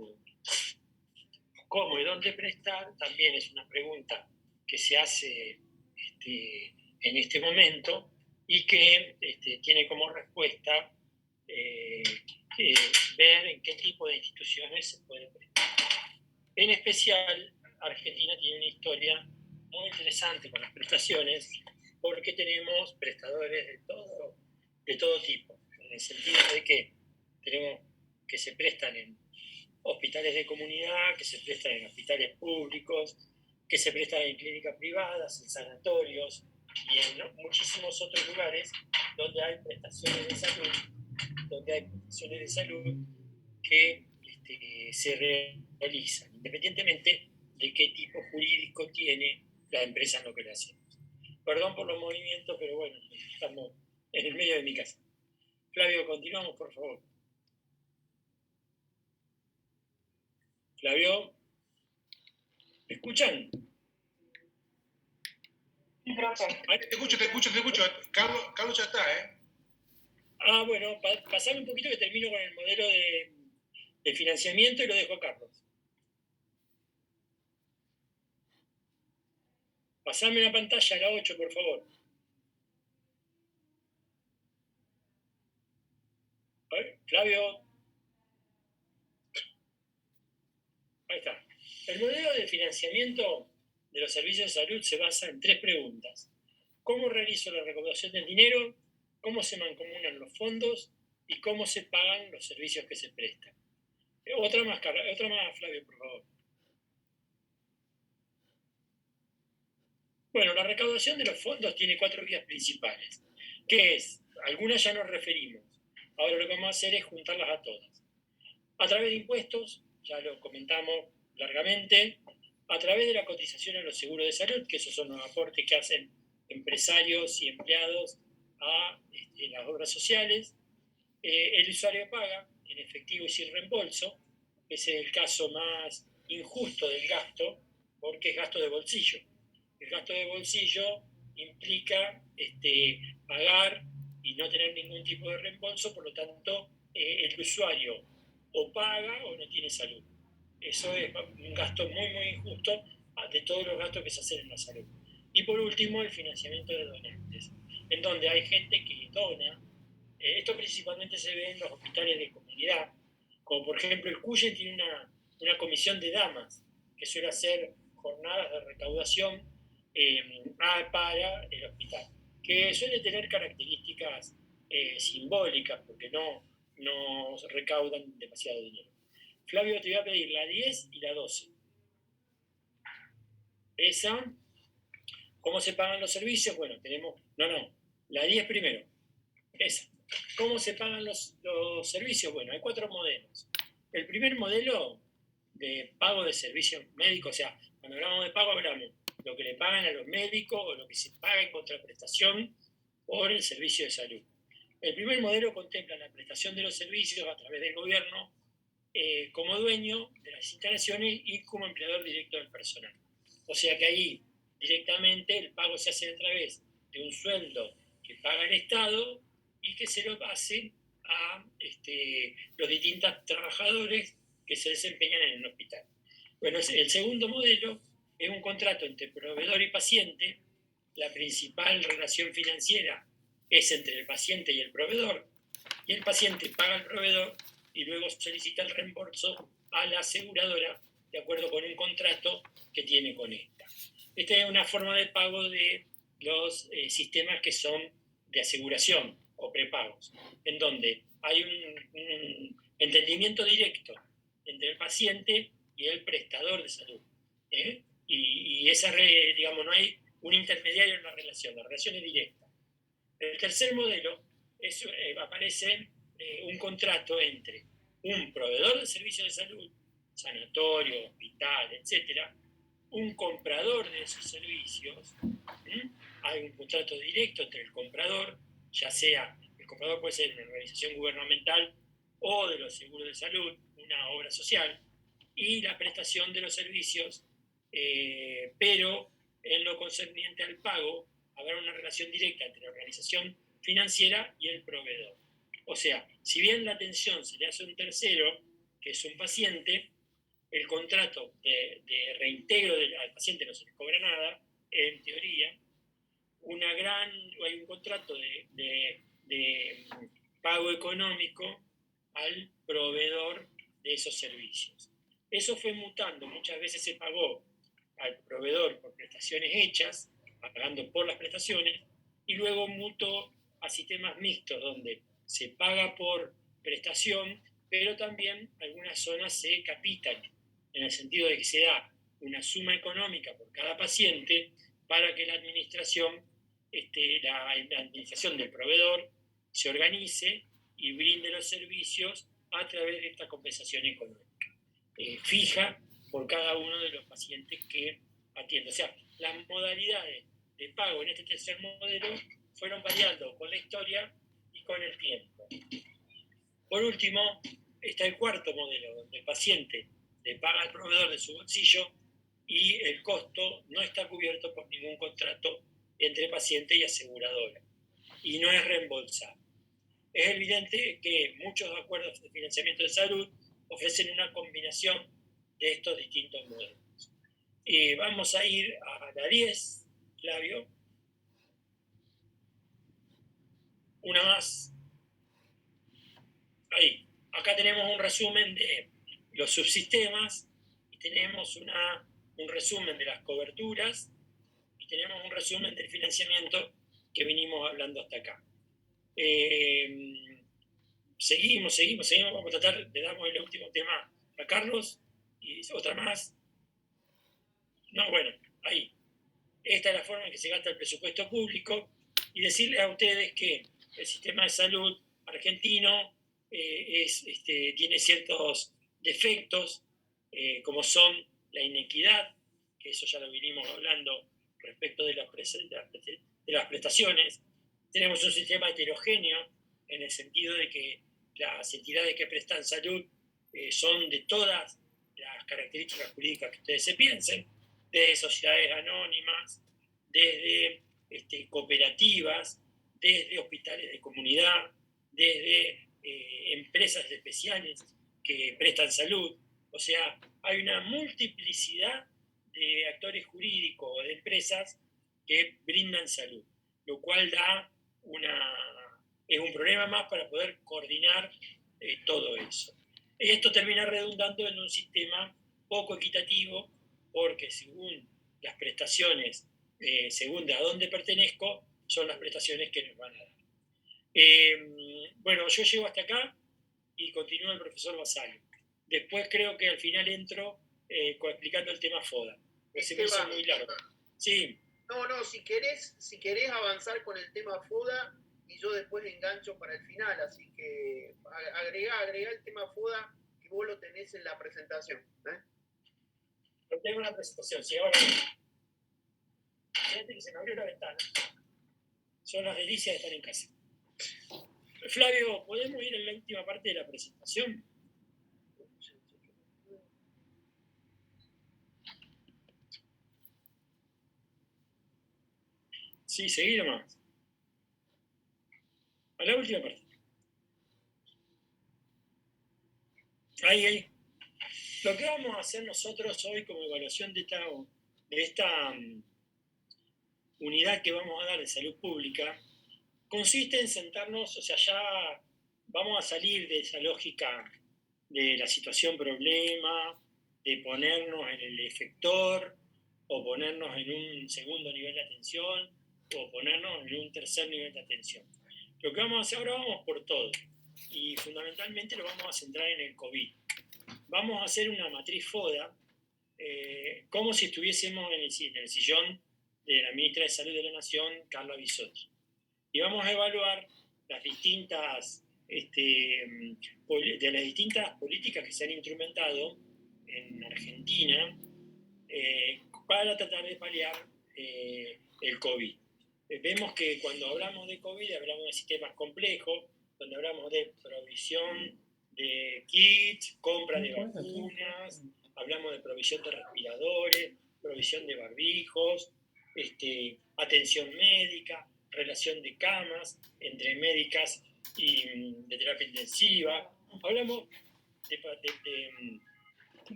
cómo y dónde prestar también es una pregunta que se hace en este momento y que tiene como respuesta ver en qué tipo de instituciones se puede prestar. En especial, Argentina tiene una historia muy interesante con las prestaciones porque tenemos prestadores de todo tipo, en el sentido de que tenemos que se prestan en hospitales de comunidad, que se prestan en hospitales públicos, que se prestan en clínicas privadas, en sanatorios y en muchísimos otros lugares donde hay prestaciones de salud, que se realizan, independientemente de qué tipo jurídico tiene la empresa en lo que le hacemos. Perdón por los movimientos, pero bueno, estamos en el medio de mi casa. Flavio, continuamos, por favor. Flavio, ¿me escuchan?
Te escucho. Carlos ya está, ¿eh?
Bueno, pasame un poquito que termino con el modelo de financiamiento y lo dejo a Carlos. Pasame la pantalla, la 8, por favor. A ver, Flavio. Ahí está. El modelo de financiamiento de los servicios de salud se basa en 3 preguntas. ¿Cómo realizo la recaudación del dinero? ¿Cómo se mancomunan los fondos? ¿Y cómo se pagan los servicios que se prestan? Otra más, Flavio, por favor. Bueno, la recaudación de los fondos tiene 4 vías principales, que es, algunas ya nos referimos. Ahora lo que vamos a hacer es juntarlas a todas. A través de impuestos, ya lo comentamos largamente, a través de la cotización a los seguros de salud, que esos son los aportes que hacen empresarios y empleados a las obras sociales. El usuario paga en efectivo y sin reembolso. Ese es el caso más injusto del gasto, porque es gasto de bolsillo. El gasto de bolsillo implica pagar y no tener ningún tipo de reembolso, por lo tanto, el usuario o paga o no tiene salud. Eso es un gasto muy, muy injusto de todos los gastos que se hacen en la salud. Y por último, el financiamiento de donantes, en donde hay gente que dona. Esto principalmente se ve en los hospitales de comunidad, como por ejemplo el CUYE tiene una comisión de damas que suele hacer jornadas de recaudación para el hospital, que suele tener características simbólicas porque no recaudan demasiado dinero. Flavio, te voy a pedir la 10 y la 12. Esa, ¿cómo se pagan los servicios? Bueno, tenemos, la 10 primero. Esa. ¿Cómo se pagan los servicios? Bueno, hay 4 modelos. El primer modelo de pago de servicios médicos, o sea, cuando hablamos de pago hablamos lo que le pagan a los médicos o lo que se paga en contraprestación por el servicio de salud. El primer modelo contempla la prestación de los servicios a través del gobierno como dueño de las instalaciones y como empleador directo del personal. O sea que ahí directamente el pago se hace a través de un sueldo que paga el Estado y que se lo hace a los distintos trabajadores que se desempeñan en el hospital. Bueno, el segundo modelo es un contrato entre proveedor y paciente. La principal relación financiera es entre el paciente y el proveedor, y el paciente paga al proveedor y luego solicita el reembolso a la aseguradora de acuerdo con un contrato que tiene con esta. Esta es una forma de pago de los sistemas que son de aseguración o prepagos, en donde hay un entendimiento directo entre el paciente y el prestador de salud. Y esa, digamos, no hay un intermediario en la relación es directa. El tercer modelo aparece un contrato entre un proveedor de servicios de salud, sanatorio, hospital, etcétera, un comprador de esos servicios. Hay un contrato directo entre el comprador, ya sea, el comprador puede ser una organización gubernamental o de los seguros de salud, una obra social, y la prestación de los servicios, pero en lo concerniente al pago, habrá una relación directa entre la organización financiera y el proveedor. O sea, si bien la atención se le hace a un tercero, que es un paciente, el contrato de reintegro al paciente no se le cobra nada, en teoría. Hay un contrato de pago económico al proveedor de esos servicios. Eso fue mutando, muchas veces se pagó al proveedor por prestaciones hechas, pagando por las prestaciones, y luego mutó a sistemas mixtos, donde se paga por prestación, pero también algunas zonas se capitan, en el sentido de que se da una suma económica por cada paciente para que la administración del proveedor se organice y brinde los servicios a través de esta compensación económica fija por cada uno de los pacientes que atiende. O sea, las modalidades de pago en este tercer modelo fueron variando con la historia y con el tiempo. Por último, está el cuarto modelo, donde el paciente le paga al proveedor de su bolsillo y el costo no está cubierto por ningún contrato entre paciente y aseguradora y no es reembolsado. Es evidente que muchos acuerdos de financiamiento de salud ofrecen una combinación de estos distintos modelos. Vamos a ir a la 10, Flavio. Una más. Ahí. Acá tenemos un resumen de los subsistemas y tenemos un resumen de las coberturas y tenemos un resumen del financiamiento que venimos hablando hasta acá. Seguimos. Vamos a tratar de darnos el último tema a Carlos y otra más. No, bueno, ahí. Esta es la forma en que se gasta el presupuesto público y decirles a ustedes que el sistema de salud argentino tiene ciertos defectos, como son la inequidad, que eso ya lo vinimos hablando respecto de las prestaciones. Tenemos un sistema heterogéneo en el sentido de que las entidades que prestan salud son de todas las características jurídicas que ustedes se piensen, desde sociedades anónimas, desde cooperativas, desde hospitales de comunidad, desde empresas especiales que prestan salud. O sea, hay una multiplicidad de actores jurídicos o de empresas que brindan salud, lo cual es un problema más para poder coordinar todo eso. Esto termina redundando en un sistema poco equitativo porque según las prestaciones, según de a dónde pertenezco, son las prestaciones que nos van a dar. Bueno, yo llego hasta acá y continúa el profesor Basallo. Después creo que al final entro explicando el tema FODA. Se me hizo muy largo. Sí.
No, si querés avanzar con el tema FODA y yo después engancho para el final, así que agregá el tema FODA que vos lo tenés en la presentación.
Lo tengo en la presentación, sí, ahora. Fíjate que se me abrió la ventana. Son las delicias de estar en casa. Flavio, ¿podemos ir a la última parte de la presentación? Sí, seguí nomás. A la última parte. Ahí. Lo que vamos a hacer nosotros hoy como evaluación de esta unidad que vamos a dar de salud pública consiste en sentarnos, o sea, ya vamos a salir de esa lógica de la situación problema, de ponernos en el efector, o ponernos en un segundo nivel de atención, o ponernos en un tercer nivel de atención. Lo que vamos a hacer ahora, vamos por todo, y fundamentalmente lo vamos a centrar en el COVID. Vamos a hacer una matriz FODA, como si estuviésemos en el sillón de la ministra de Salud de la Nación, Carla Bisotti. Y vamos a evaluar las distintas, de las distintas políticas que se han instrumentado en Argentina para tratar de paliar el COVID. Vemos que cuando hablamos de COVID hablamos de sistemas complejos, cuando hablamos de provisión de kits, compra de vacunas, hablamos de provisión de respiradores, provisión de barbijos, atención médica, relación de camas entre médicas y de terapia intensiva. Hablamos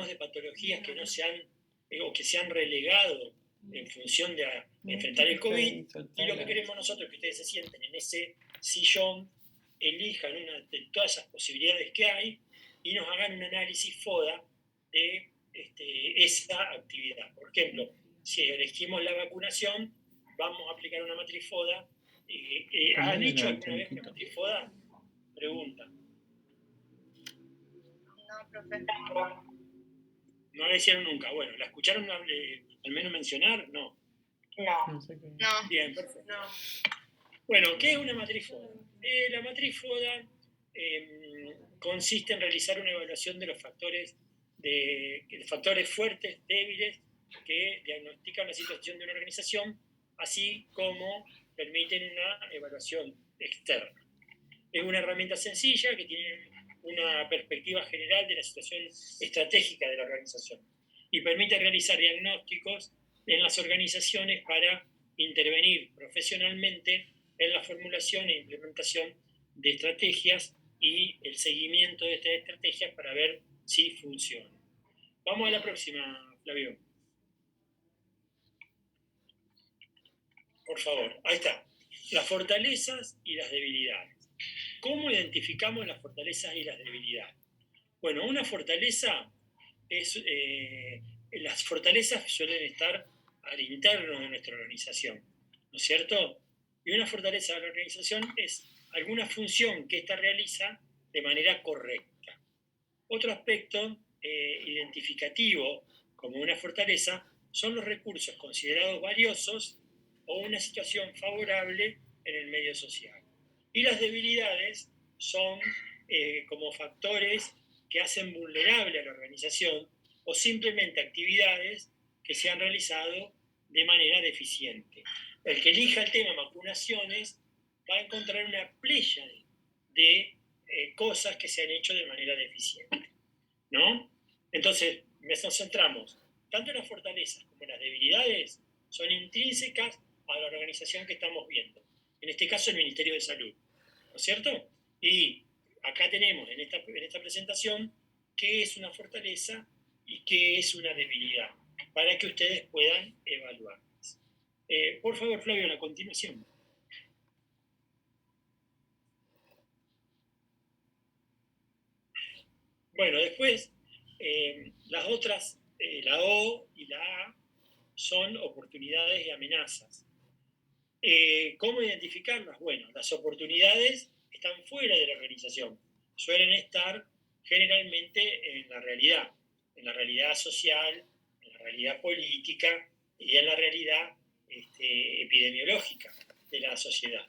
de patologías que no se han o que se han relegado en función de enfrentar el COVID, y lo que queremos nosotros es que ustedes se sienten en ese sillón, elijan una de todas esas posibilidades que hay y nos hagan un análisis FODA de esa actividad. Por ejemplo, si elegimos la vacunación, vamos a aplicar una matriz FODA. ¿Han dicho alguna vez una matriz FODA? Pregunta.
No, profe.
No la hicieron nunca. Bueno, ¿la escucharon al menos mencionar? No.
No.
Bien, perfecto.
No.
Bueno, ¿qué es una matriz FODA? La matriz FODA consiste en realizar una evaluación de los factores fuertes, débiles, que diagnostican la situación de una organización, así como permiten una evaluación externa. Es una herramienta sencilla que tiene una perspectiva general de la situación estratégica de la organización y permite realizar diagnósticos en las organizaciones para intervenir profesionalmente en la formulación e implementación de estrategias y el seguimiento de estas estrategias para ver si funcionan. Vamos a la próxima, Flavio. Por favor, ahí está. Las fortalezas y las debilidades. ¿Cómo identificamos las fortalezas y las debilidades? Bueno, una fortaleza es... las fortalezas suelen estar al interno de nuestra organización, ¿no es cierto? Y una fortaleza de la organización es alguna función que ésta realiza de manera correcta. Otro aspecto identificativo como una fortaleza son los recursos considerados valiosos o una situación favorable en el medio social. Y las debilidades son como factores que hacen vulnerable a la organización o simplemente actividades que se han realizado de manera deficiente. El que elija el tema vacunaciones va a encontrar una playa de cosas que se han hecho de manera deficiente, ¿no? Entonces, nos centramos, tanto en las fortalezas como en las debilidades son intrínsecas a la organización que estamos viendo, en este caso el Ministerio de Salud, ¿no es cierto? Y acá tenemos en esta presentación qué es una fortaleza y qué es una debilidad, para que ustedes puedan evaluarlas. Por favor, Flavio, a la continuación. Bueno, después, las otras, la O y la A, son oportunidades y amenazas. ¿Cómo identificarlas? Bueno, las oportunidades están fuera de la organización, suelen estar generalmente en la realidad social, en la realidad política y en la realidad epidemiológica de la sociedad,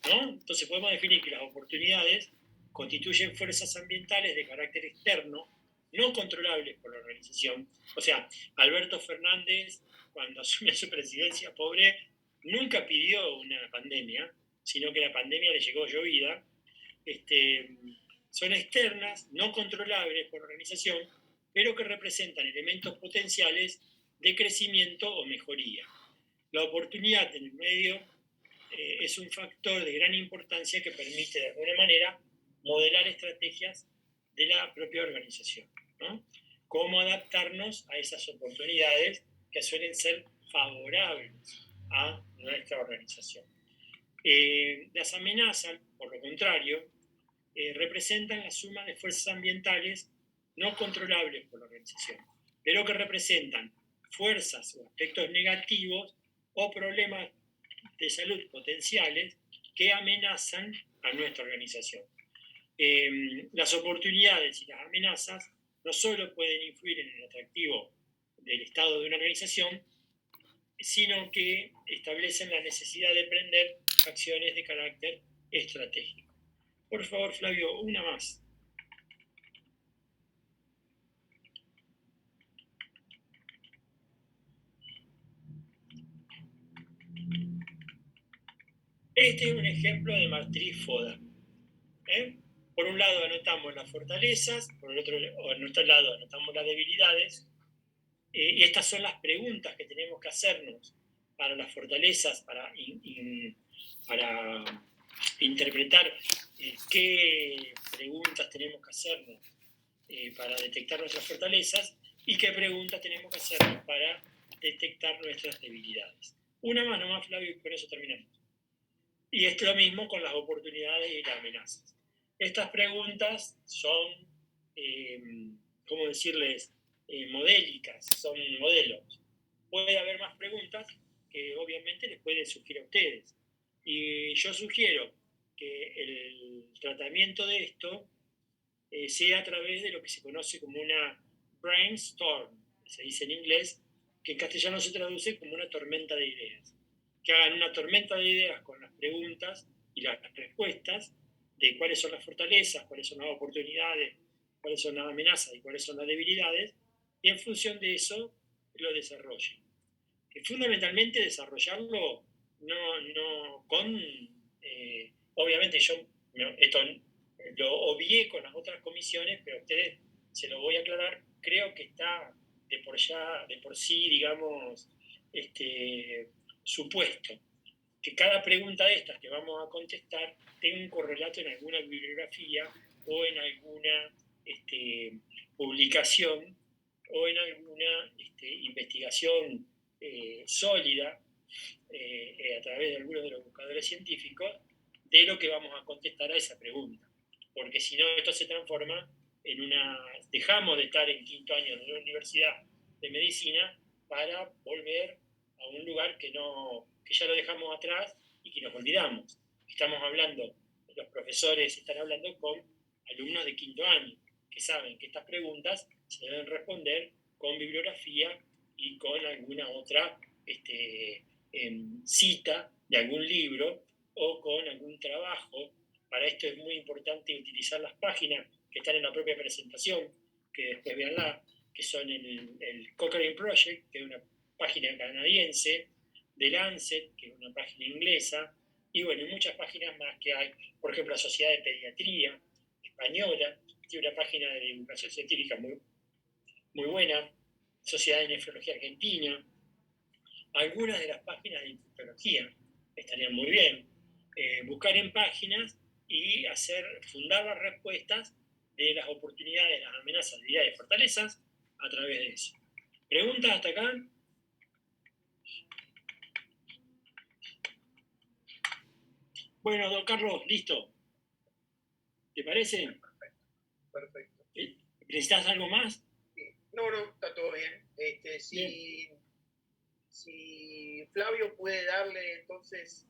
¿no? Entonces podemos definir que las oportunidades constituyen fuerzas ambientales de carácter externo, no controlables por la organización. O sea, Alberto Fernández, cuando asume su presidencia, pobre, nunca pidió una pandemia, sino que la pandemia le llegó llovida, son externas, no controlables por la organización, pero que representan elementos potenciales de crecimiento o mejoría. La oportunidad en el medio es un factor de gran importancia que permite de alguna manera modelar estrategias de la propia organización, ¿no? Cómo adaptarnos a esas oportunidades que suelen ser favorables a nuestra organización. Las amenazas, por lo contrario, representan la suma de fuerzas ambientales no controlables por la organización, pero que representan fuerzas o aspectos negativos o problemas de salud potenciales que amenazan a nuestra organización. Las oportunidades y las amenazas no solo pueden influir en el atractivo del estado de una organización, sino que establecen la necesidad de emprender acciones de carácter estratégico. Por favor, Flavio, una más. Este es un ejemplo de matriz FODA. Por un lado anotamos las fortalezas, por el otro lado anotamos las debilidades, y estas son las preguntas que tenemos que hacernos para las fortalezas, para interpretar qué preguntas tenemos que hacernos para detectar nuestras fortalezas y qué preguntas tenemos que hacernos para detectar nuestras debilidades. Una más nomás, Flavio, y con eso terminamos. Y es lo mismo con las oportunidades y las amenazas. Estas preguntas son, ¿cómo decirles?, modélicas, son modelos. Puede haber más preguntas que obviamente les pueden surgir a ustedes. Y yo sugiero que el tratamiento de esto sea a través de lo que se conoce como una brainstorm, se dice en inglés, que en castellano se traduce como una tormenta de ideas. Que hagan una tormenta de ideas con las preguntas y las respuestas de cuáles son las fortalezas, cuáles son las oportunidades, cuáles son las amenazas y cuáles son las debilidades, y en función de eso lo desarrollen. Fundamentalmente desarrollarlo no con... obviamente yo esto lo obvié con las otras comisiones, pero a ustedes se lo voy a aclarar, creo que está de por sí, digamos, supuesto que cada pregunta de estas que vamos a contestar tenga un correlato en alguna bibliografía o en alguna publicación o en alguna investigación sólida a través de algunos de los buscadores científicos de lo que vamos a contestar a esa pregunta. Porque si no, esto se transforma en dejamos de estar en quinto año de la Universidad de Medicina para volver a un lugar que ya lo dejamos atrás y que nos olvidamos. Estamos hablando, los profesores están hablando con alumnos de quinto año, que saben que estas preguntas se deben responder con bibliografía y con alguna otra cita de algún libro o con algún trabajo. Para esto es muy importante utilizar las páginas que están en la propia presentación, que después veanla, que son el Cochrane Project, que es una página canadiense, de Lancet, que es una página inglesa, y bueno, y muchas páginas más que hay. Por ejemplo, la Sociedad de Pediatría Española tiene una página de divulgación científica muy, muy buena, Sociedad de Nefrología Argentina. Algunas de las páginas de infectología estarían muy bien. Buscar en páginas y fundar las respuestas de las oportunidades, las amenazas, debilidades y fortalezas a través de eso. ¿Preguntas hasta acá? Bueno, don Carlos, listo. ¿Te parece?
Perfecto.
¿Necesitas algo más?
No, está todo bien. Si Flavio puede darle, entonces,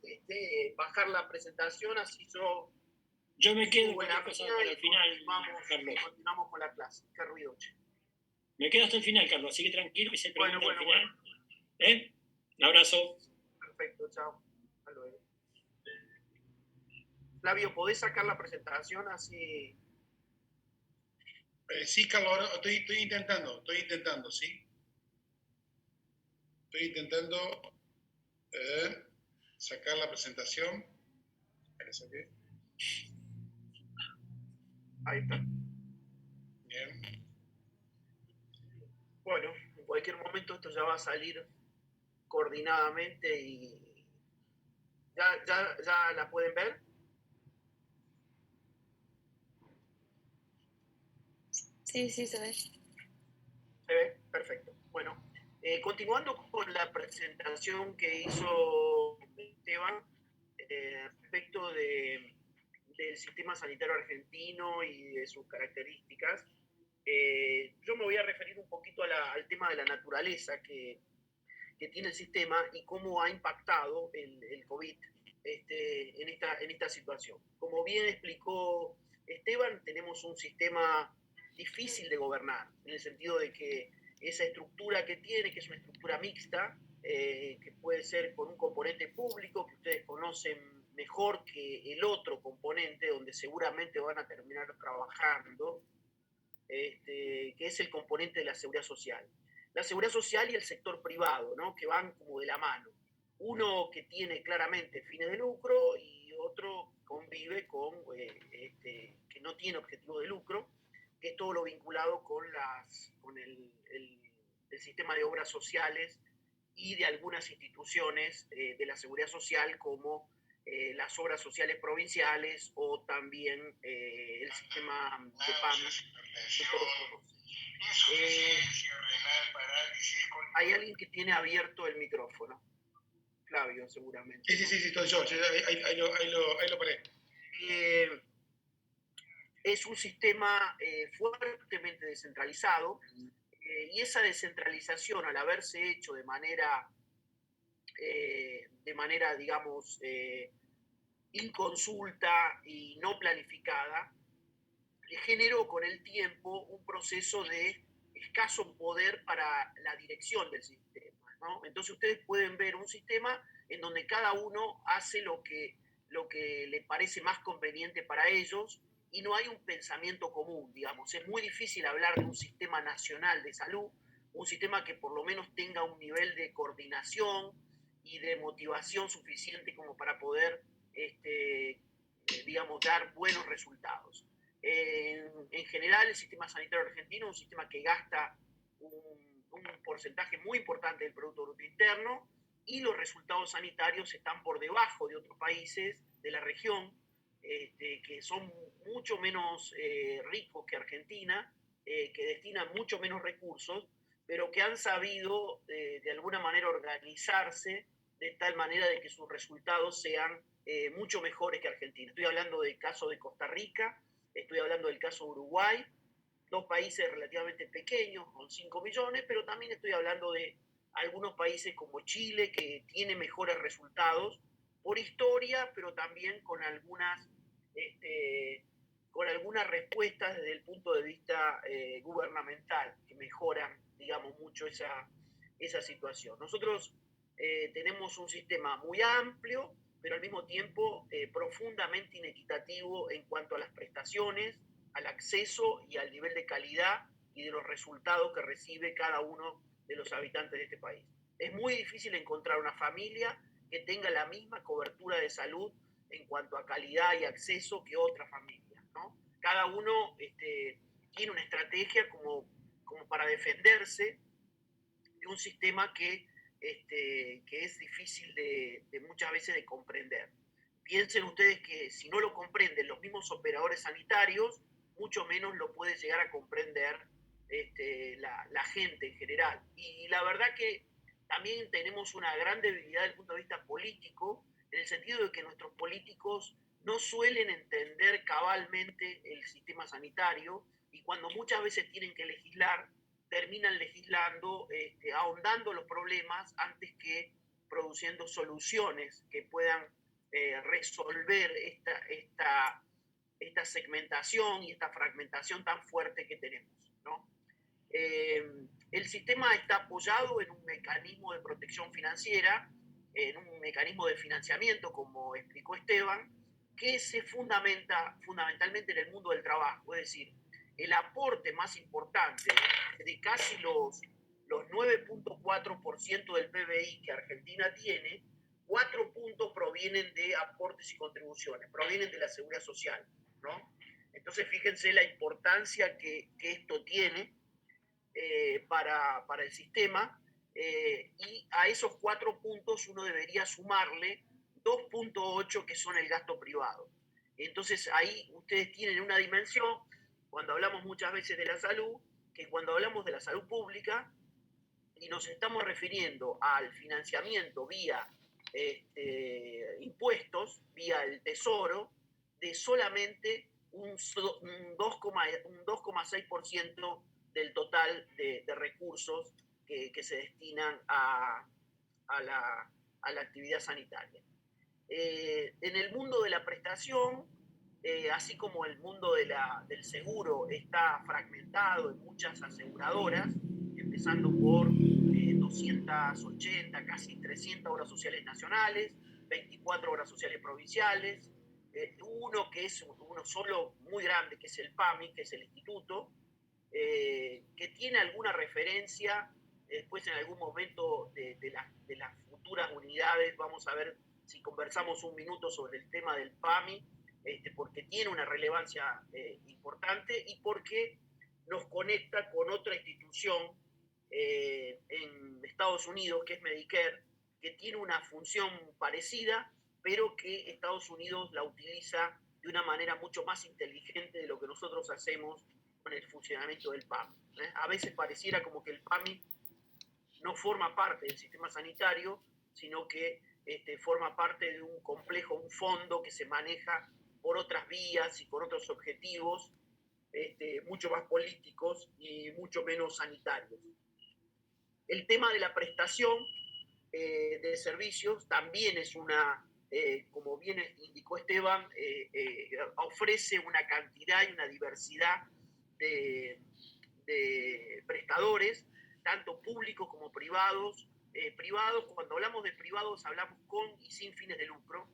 bajar la presentación, así
yo me quedo con la cosa para el final, Carlos.
Continuamos con la clase. Qué ruido.
Me quedo hasta el final, Carlos, así que tranquilo, que se pregunta al final.
Bueno.
Un abrazo.
Perfecto, chao. Hasta luego. Flavio, ¿podés sacar la presentación así?
Sí, Carlos, estoy intentando, ¿sí? Estoy intentando sacar la presentación.
Ahí está.
Bien.
Bueno, en cualquier momento esto ya va a salir coordinadamente y ya la pueden ver.
Sí, se ve.
¿Se ve? Perfecto. Bueno, continuando con la presentación que hizo Esteban respecto del sistema sanitario argentino y de sus características, yo me voy a referir un poquito al tema de la naturaleza que tiene el sistema y cómo ha impactado el COVID en esta situación. Como bien explicó Esteban, tenemos un sistema difícil de gobernar, en el sentido de que esa estructura que tiene, que es una estructura mixta, que puede ser con un componente público que ustedes conocen mejor que el otro componente, donde seguramente van a terminar trabajando, que es el componente de la seguridad social. La seguridad social y el sector privado, ¿no? Que van como de la mano. Uno que tiene claramente fines de lucro y otro convive con que no tiene objetivo de lucro, que es todo lo vinculado con el sistema de obras sociales y de algunas instituciones de la seguridad social como las obras sociales provinciales o también el sistema de PAM que todos conocen. Hay alguien que tiene abierto el micrófono. Flavio, seguramente.
Sí, estoy yo. Ahí lo paré.
Es un sistema fuertemente descentralizado y esa descentralización, al haberse hecho de manera digamos, inconsulta y no planificada, generó con el tiempo un proceso de escaso poder para la dirección del sistema, ¿no? Entonces ustedes pueden ver un sistema en donde cada uno hace lo que le parece más conveniente para ellos y no hay un pensamiento común, digamos. Es muy difícil hablar de un sistema nacional de salud, un sistema que por lo menos tenga un nivel de coordinación y de motivación suficiente como para poder, digamos, dar buenos resultados. En general, el sistema sanitario argentino es un sistema que gasta un porcentaje muy importante del Producto Bruto Interno y los resultados sanitarios están por debajo de otros países de la región que son mucho menos ricos que Argentina, que destinan mucho menos recursos, pero que han sabido de alguna manera organizarse de tal manera de que sus resultados sean mucho mejores que Argentina. Estoy hablando del caso de Costa Rica, estoy hablando del caso de Uruguay, dos países relativamente pequeños, con 5 millones, pero también estoy hablando de algunos países como Chile, que tiene mejores resultados por historia, pero también con algunas respuestas desde el punto de vista gubernamental, que mejoran, digamos, mucho esa situación. Nosotros tenemos un sistema muy amplio, pero al mismo tiempo profundamente inequitativo en cuanto a las prestaciones, al acceso y al nivel de calidad y de los resultados que recibe cada uno de los habitantes de este país. Es muy difícil encontrar una familia que tenga la misma cobertura de salud en cuanto a calidad y acceso que otra familia, ¿no? Cada uno tiene una estrategia como para defenderse de un sistema que es difícil de muchas veces de comprender. Piensen ustedes que si no lo comprenden los mismos operadores sanitarios, mucho menos lo puede llegar a comprender la gente en general. Y la verdad que también tenemos una gran debilidad desde el punto de vista político, en el sentido de que nuestros políticos no suelen entender cabalmente el sistema sanitario y cuando muchas veces tienen que legislar, terminan legislando, ahondando los problemas antes que produciendo soluciones que puedan resolver esta segmentación y esta fragmentación tan fuerte que tenemos, ¿no? El sistema está apoyado en un mecanismo de protección financiera, en un mecanismo de financiamiento, como explicó Esteban, que se fundamenta fundamentalmente en el mundo del trabajo, es decir, el aporte más importante de casi los 9.4% del PBI que Argentina tiene, 4 puntos provienen de aportes y contribuciones, provienen de la seguridad social, ¿no? Entonces, fíjense la importancia que esto tiene para el sistema, y a esos 4 puntos uno debería sumarle 2.8 que son el gasto privado. Entonces, ahí ustedes tienen una dimensión, cuando hablamos muchas veces de la salud, que cuando hablamos de la salud pública, y nos estamos refiriendo al financiamiento vía impuestos, vía el tesoro, de solamente un 2,6% del total de recursos que se destinan a la actividad sanitaria. En el mundo de la prestación, así como el mundo del seguro está fragmentado en muchas aseguradoras, empezando por 280, casi 300 obras sociales nacionales, 24 obras sociales provinciales, uno que es uno solo muy grande, que es el PAMI, que es el instituto, que tiene alguna referencia, después en algún momento de las futuras unidades, vamos a ver si conversamos un minuto sobre el tema del PAMI, porque tiene una relevancia importante y porque nos conecta con otra institución en Estados Unidos, que es Medicare, que tiene una función parecida, pero que Estados Unidos la utiliza de una manera mucho más inteligente de lo que nosotros hacemos con el funcionamiento del PAMI. A veces pareciera como que el PAMI no forma parte del sistema sanitario, sino que forma parte de un complejo, un fondo que se maneja por otras vías y por otros objetivos mucho más políticos y mucho menos sanitarios. El tema de la prestación de servicios también es una, como bien indicó Esteban, ofrece una cantidad y una diversidad de prestadores, tanto públicos como privados. Privados, cuando hablamos de privados, hablamos con y sin fines de lucro,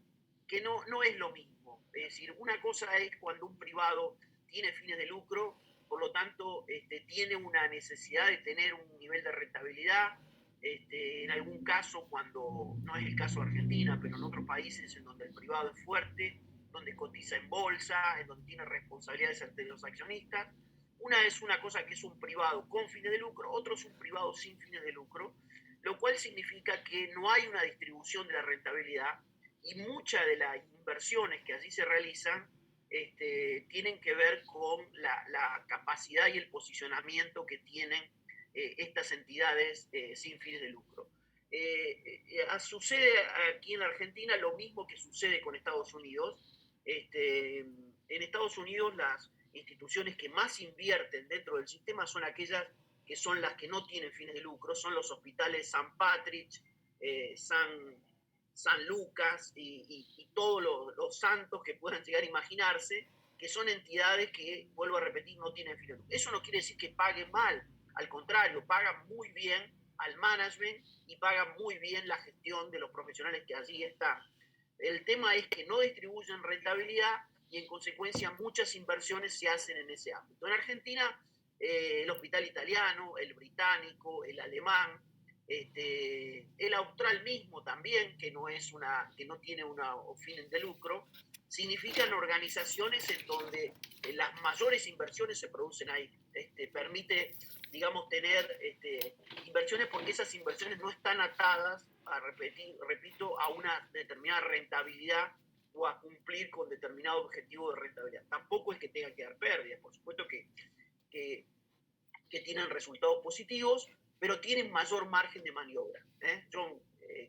que no es lo mismo. Es decir, una cosa es cuando un privado tiene fines de lucro, por lo tanto, tiene una necesidad de tener un nivel de rentabilidad. En algún caso, cuando no es el caso de Argentina, pero en otros países en donde el privado es fuerte, donde cotiza en bolsa, en donde tiene responsabilidades ante los accionistas. Una es una cosa que es un privado con fines de lucro, otro es un privado sin fines de lucro, lo cual significa que no hay una distribución de la rentabilidad y muchas de las inversiones que allí se realizan tienen que ver con la capacidad y el posicionamiento que tienen estas entidades sin fines de lucro. Sucede aquí en la Argentina lo mismo que sucede con Estados Unidos. En Estados Unidos las instituciones que más invierten dentro del sistema son aquellas que son las que no tienen fines de lucro, son los hospitales San Patrick, San Lucas y todos los santos que puedan llegar a imaginarse, que son entidades que, vuelvo a repetir, no tienen fines de lucro. Eso no quiere decir que paguen mal, al contrario, pagan muy bien al management y pagan muy bien la gestión de los profesionales que allí están. El tema es que no distribuyen rentabilidad y en consecuencia muchas inversiones se hacen en ese ámbito. En Argentina, el hospital italiano, el británico, el alemán, el austral mismo también, que no tiene una fin de lucro, significan organizaciones en donde las mayores inversiones se producen ahí. Permite, digamos, tener inversiones porque esas inversiones no están atadas, repito, a una determinada rentabilidad o a cumplir con determinado objetivo de rentabilidad. Tampoco es que tengan que dar pérdidas, por supuesto que tienen resultados positivos, pero tienen mayor margen de maniobra. Yo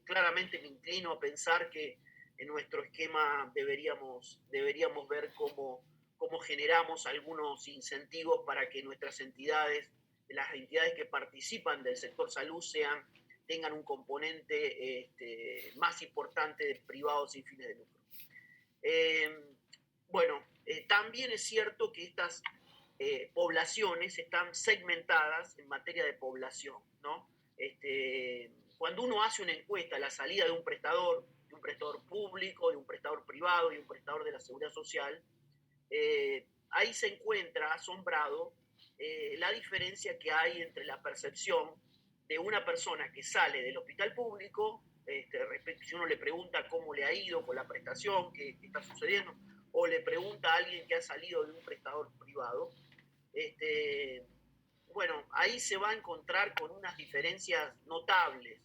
claramente me inclino a pensar que en nuestro esquema deberíamos ver cómo generamos algunos incentivos para que nuestras entidades, las entidades que participan del sector salud, tengan un componente más importante de privados sin fines de lucro. También es cierto que estas poblaciones están segmentadas en materia de población, ¿no? Cuando uno hace una encuesta a la salida de un prestador público, de un prestador privado y un prestador de la seguridad social, ahí se encuentra asombrado la diferencia que hay entre la percepción de una persona que sale del hospital público si uno le pregunta cómo le ha ido con la prestación, qué está sucediendo, o le pregunta a alguien que ha salido de un prestador privado, bueno, ahí se va a encontrar con unas diferencias notables,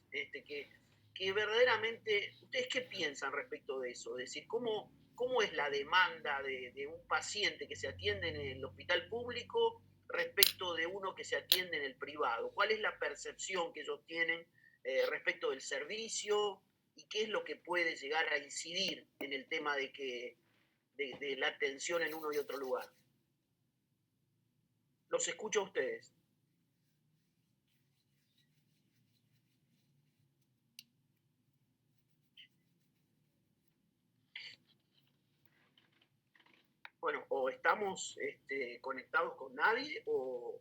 que verdaderamente, ¿ustedes qué piensan respecto de eso? Es decir, ¿cómo es la demanda de un paciente que se atiende en el hospital público respecto de uno que se atiende en el privado? ¿Cuál es la percepción que ellos tienen respecto del servicio y qué es lo que puede llegar a incidir en el tema de la atención en uno y otro lugar? Los escucho a ustedes. Bueno, o estamos conectados con nadie o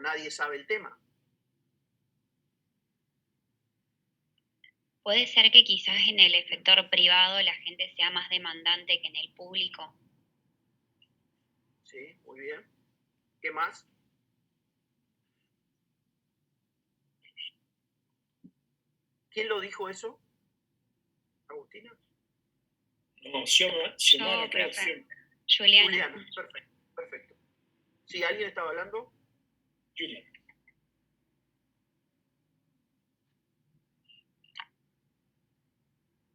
nadie sabe el tema.
¿Puede ser que quizás en el sector privado la gente sea más demandante que en el público?
Sí, muy bien. ¿Qué más? ¿Quién lo dijo eso? ¿Agustina?
No, Xiomara, creo.
Juliana.
Juliana, perfecto. ¿Sí, alguien estaba hablando?
Juliana.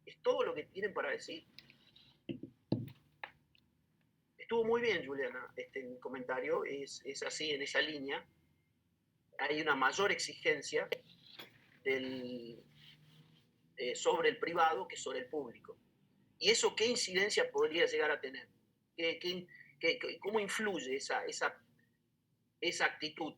¿Es todo lo que tienen para decir? Estuvo muy bien, Juliana, el comentario. Es así, en esa línea. Hay una mayor exigencia sobre el privado que sobre el público. ¿Y eso qué incidencia podría llegar a tener? ¿Cómo influye esa actitud?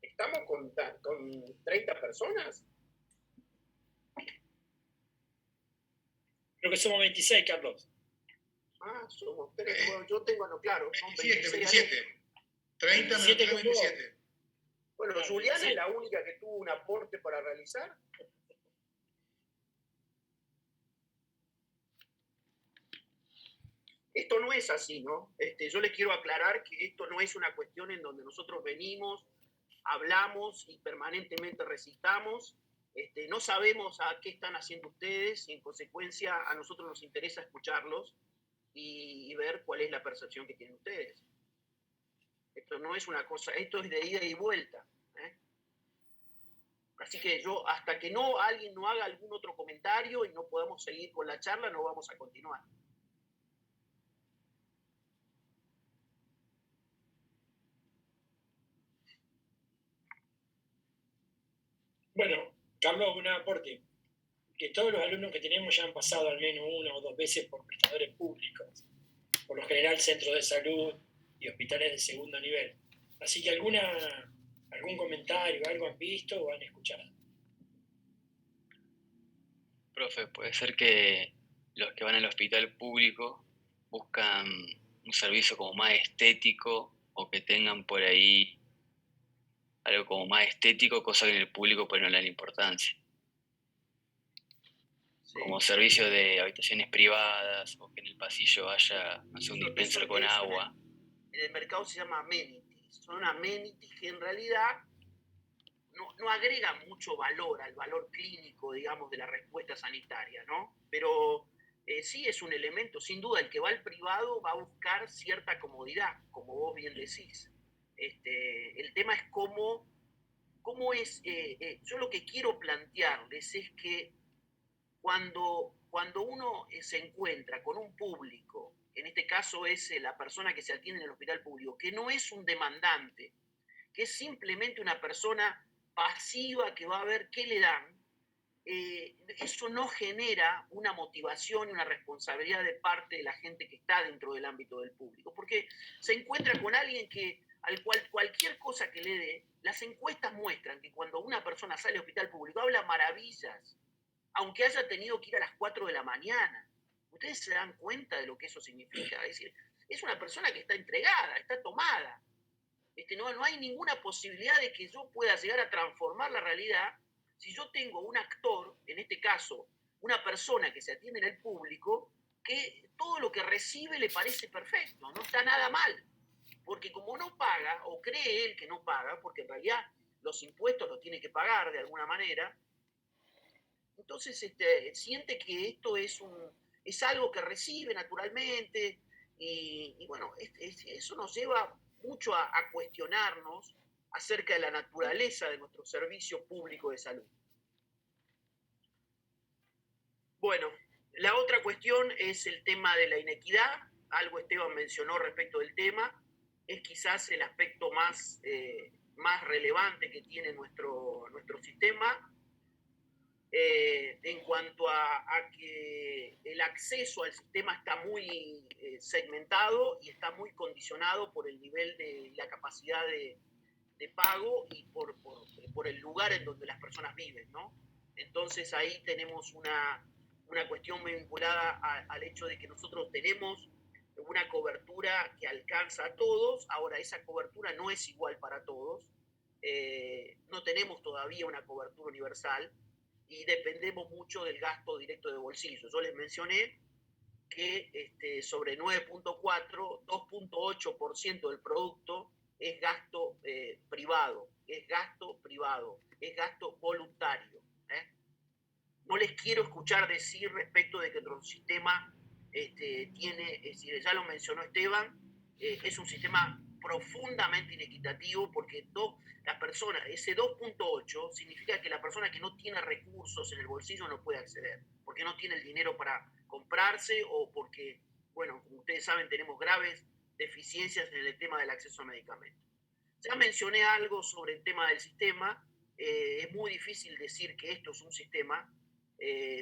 ¿Estamos con 30 personas?
Creo que somos 26, Carlos.
Ah, somos 3. Bueno, yo tengo claro. Son
27. 30 menos 3, 27.
Bueno, Juliana es la única que tuvo un aporte para realizar. Esto no es así, ¿no? Yo les quiero aclarar que esto no es una cuestión en donde nosotros venimos, hablamos y permanentemente recitamos. No sabemos a qué están haciendo ustedes y en consecuencia a nosotros nos interesa escucharlos y ver cuál es la percepción que tienen ustedes. Esto no es una cosa, esto es de ida y vuelta. Así que yo, hasta que alguien no haga algún otro comentario y no podamos seguir con la charla, no vamos a continuar.
Bueno, Carlos, un aporte. Que todos los alumnos que tenemos ya han pasado al menos 1 o 2 veces por prestadores públicos, por lo general centros de salud y hospitales de segundo nivel. Así que algún comentario, algo han visto o han escuchado.
Profe, puede ser que los que van al hospital público buscan un servicio como más estético o que tengan por ahí algo como más estético, cosa que en el público pues no le dan importancia. Sí. Como servicio de habitaciones privadas o que en el pasillo haya, no sé, un dispenser con agua.
En el mercado se llama amenities. Son amenities que en realidad no agregan mucho valor al valor clínico, digamos, de la respuesta sanitaria, ¿no? Pero sí es un elemento, sin duda, el que va al privado va a buscar cierta comodidad, como vos bien decís. El tema es cómo es, yo lo que quiero plantearles es que cuando uno se encuentra con un público, en este caso es la persona que se atiende en el hospital público, que no es un demandante, que es simplemente una persona pasiva que va a ver qué le dan, eso no genera una motivación y una responsabilidad de parte de la gente que está dentro del ámbito del público, porque se encuentra con alguien al cual cualquier cosa que le dé, las encuestas muestran que cuando una persona sale al hospital público habla maravillas, aunque haya tenido que ir a las 4 de la mañana. ¿Ustedes se dan cuenta de lo que eso significa? Es decir, es una persona que está entregada, está tomada. No hay ninguna posibilidad de que yo pueda llegar a transformar la realidad si yo tengo un actor, en este caso, una persona que se atiende en el público, que todo lo que recibe le parece perfecto, no está nada mal. Porque como no paga, o cree él que no paga, porque en realidad los impuestos los tiene que pagar de alguna manera, entonces siente que esto es algo que recibe naturalmente, y bueno, eso nos lleva mucho a cuestionarnos acerca de la naturaleza de nuestro servicio público de salud. Bueno, la otra cuestión es el tema de la inequidad. Algo Esteban mencionó respecto del tema. Es quizás el aspecto más relevante que tiene nuestro sistema. En cuanto a que el acceso al sistema está muy segmentado y está muy condicionado por el nivel de la capacidad de pago y por el lugar en donde las personas viven, ¿no? Entonces ahí tenemos una cuestión muy vinculada al hecho de que nosotros tenemos una cobertura que alcanza a todos. Ahora, esa cobertura no es igual para todos. No tenemos todavía una cobertura universal y dependemos mucho del gasto directo de bolsillo. Yo les mencioné que sobre 9.4, 2.8% del producto es gasto privado, es gasto voluntario. No les quiero escuchar decir respecto de que nuestro sistema tiene, es decir, ya lo mencionó Esteban, es un sistema profundamente inequitativo porque la persona, ese 2.8 significa que la persona que no tiene recursos en el bolsillo no puede acceder, porque no tiene el dinero para comprarse o porque, bueno, como ustedes saben, tenemos graves deficiencias en el tema del acceso a medicamentos. Ya mencioné algo sobre el tema del sistema. Es muy difícil decir que esto es un sistema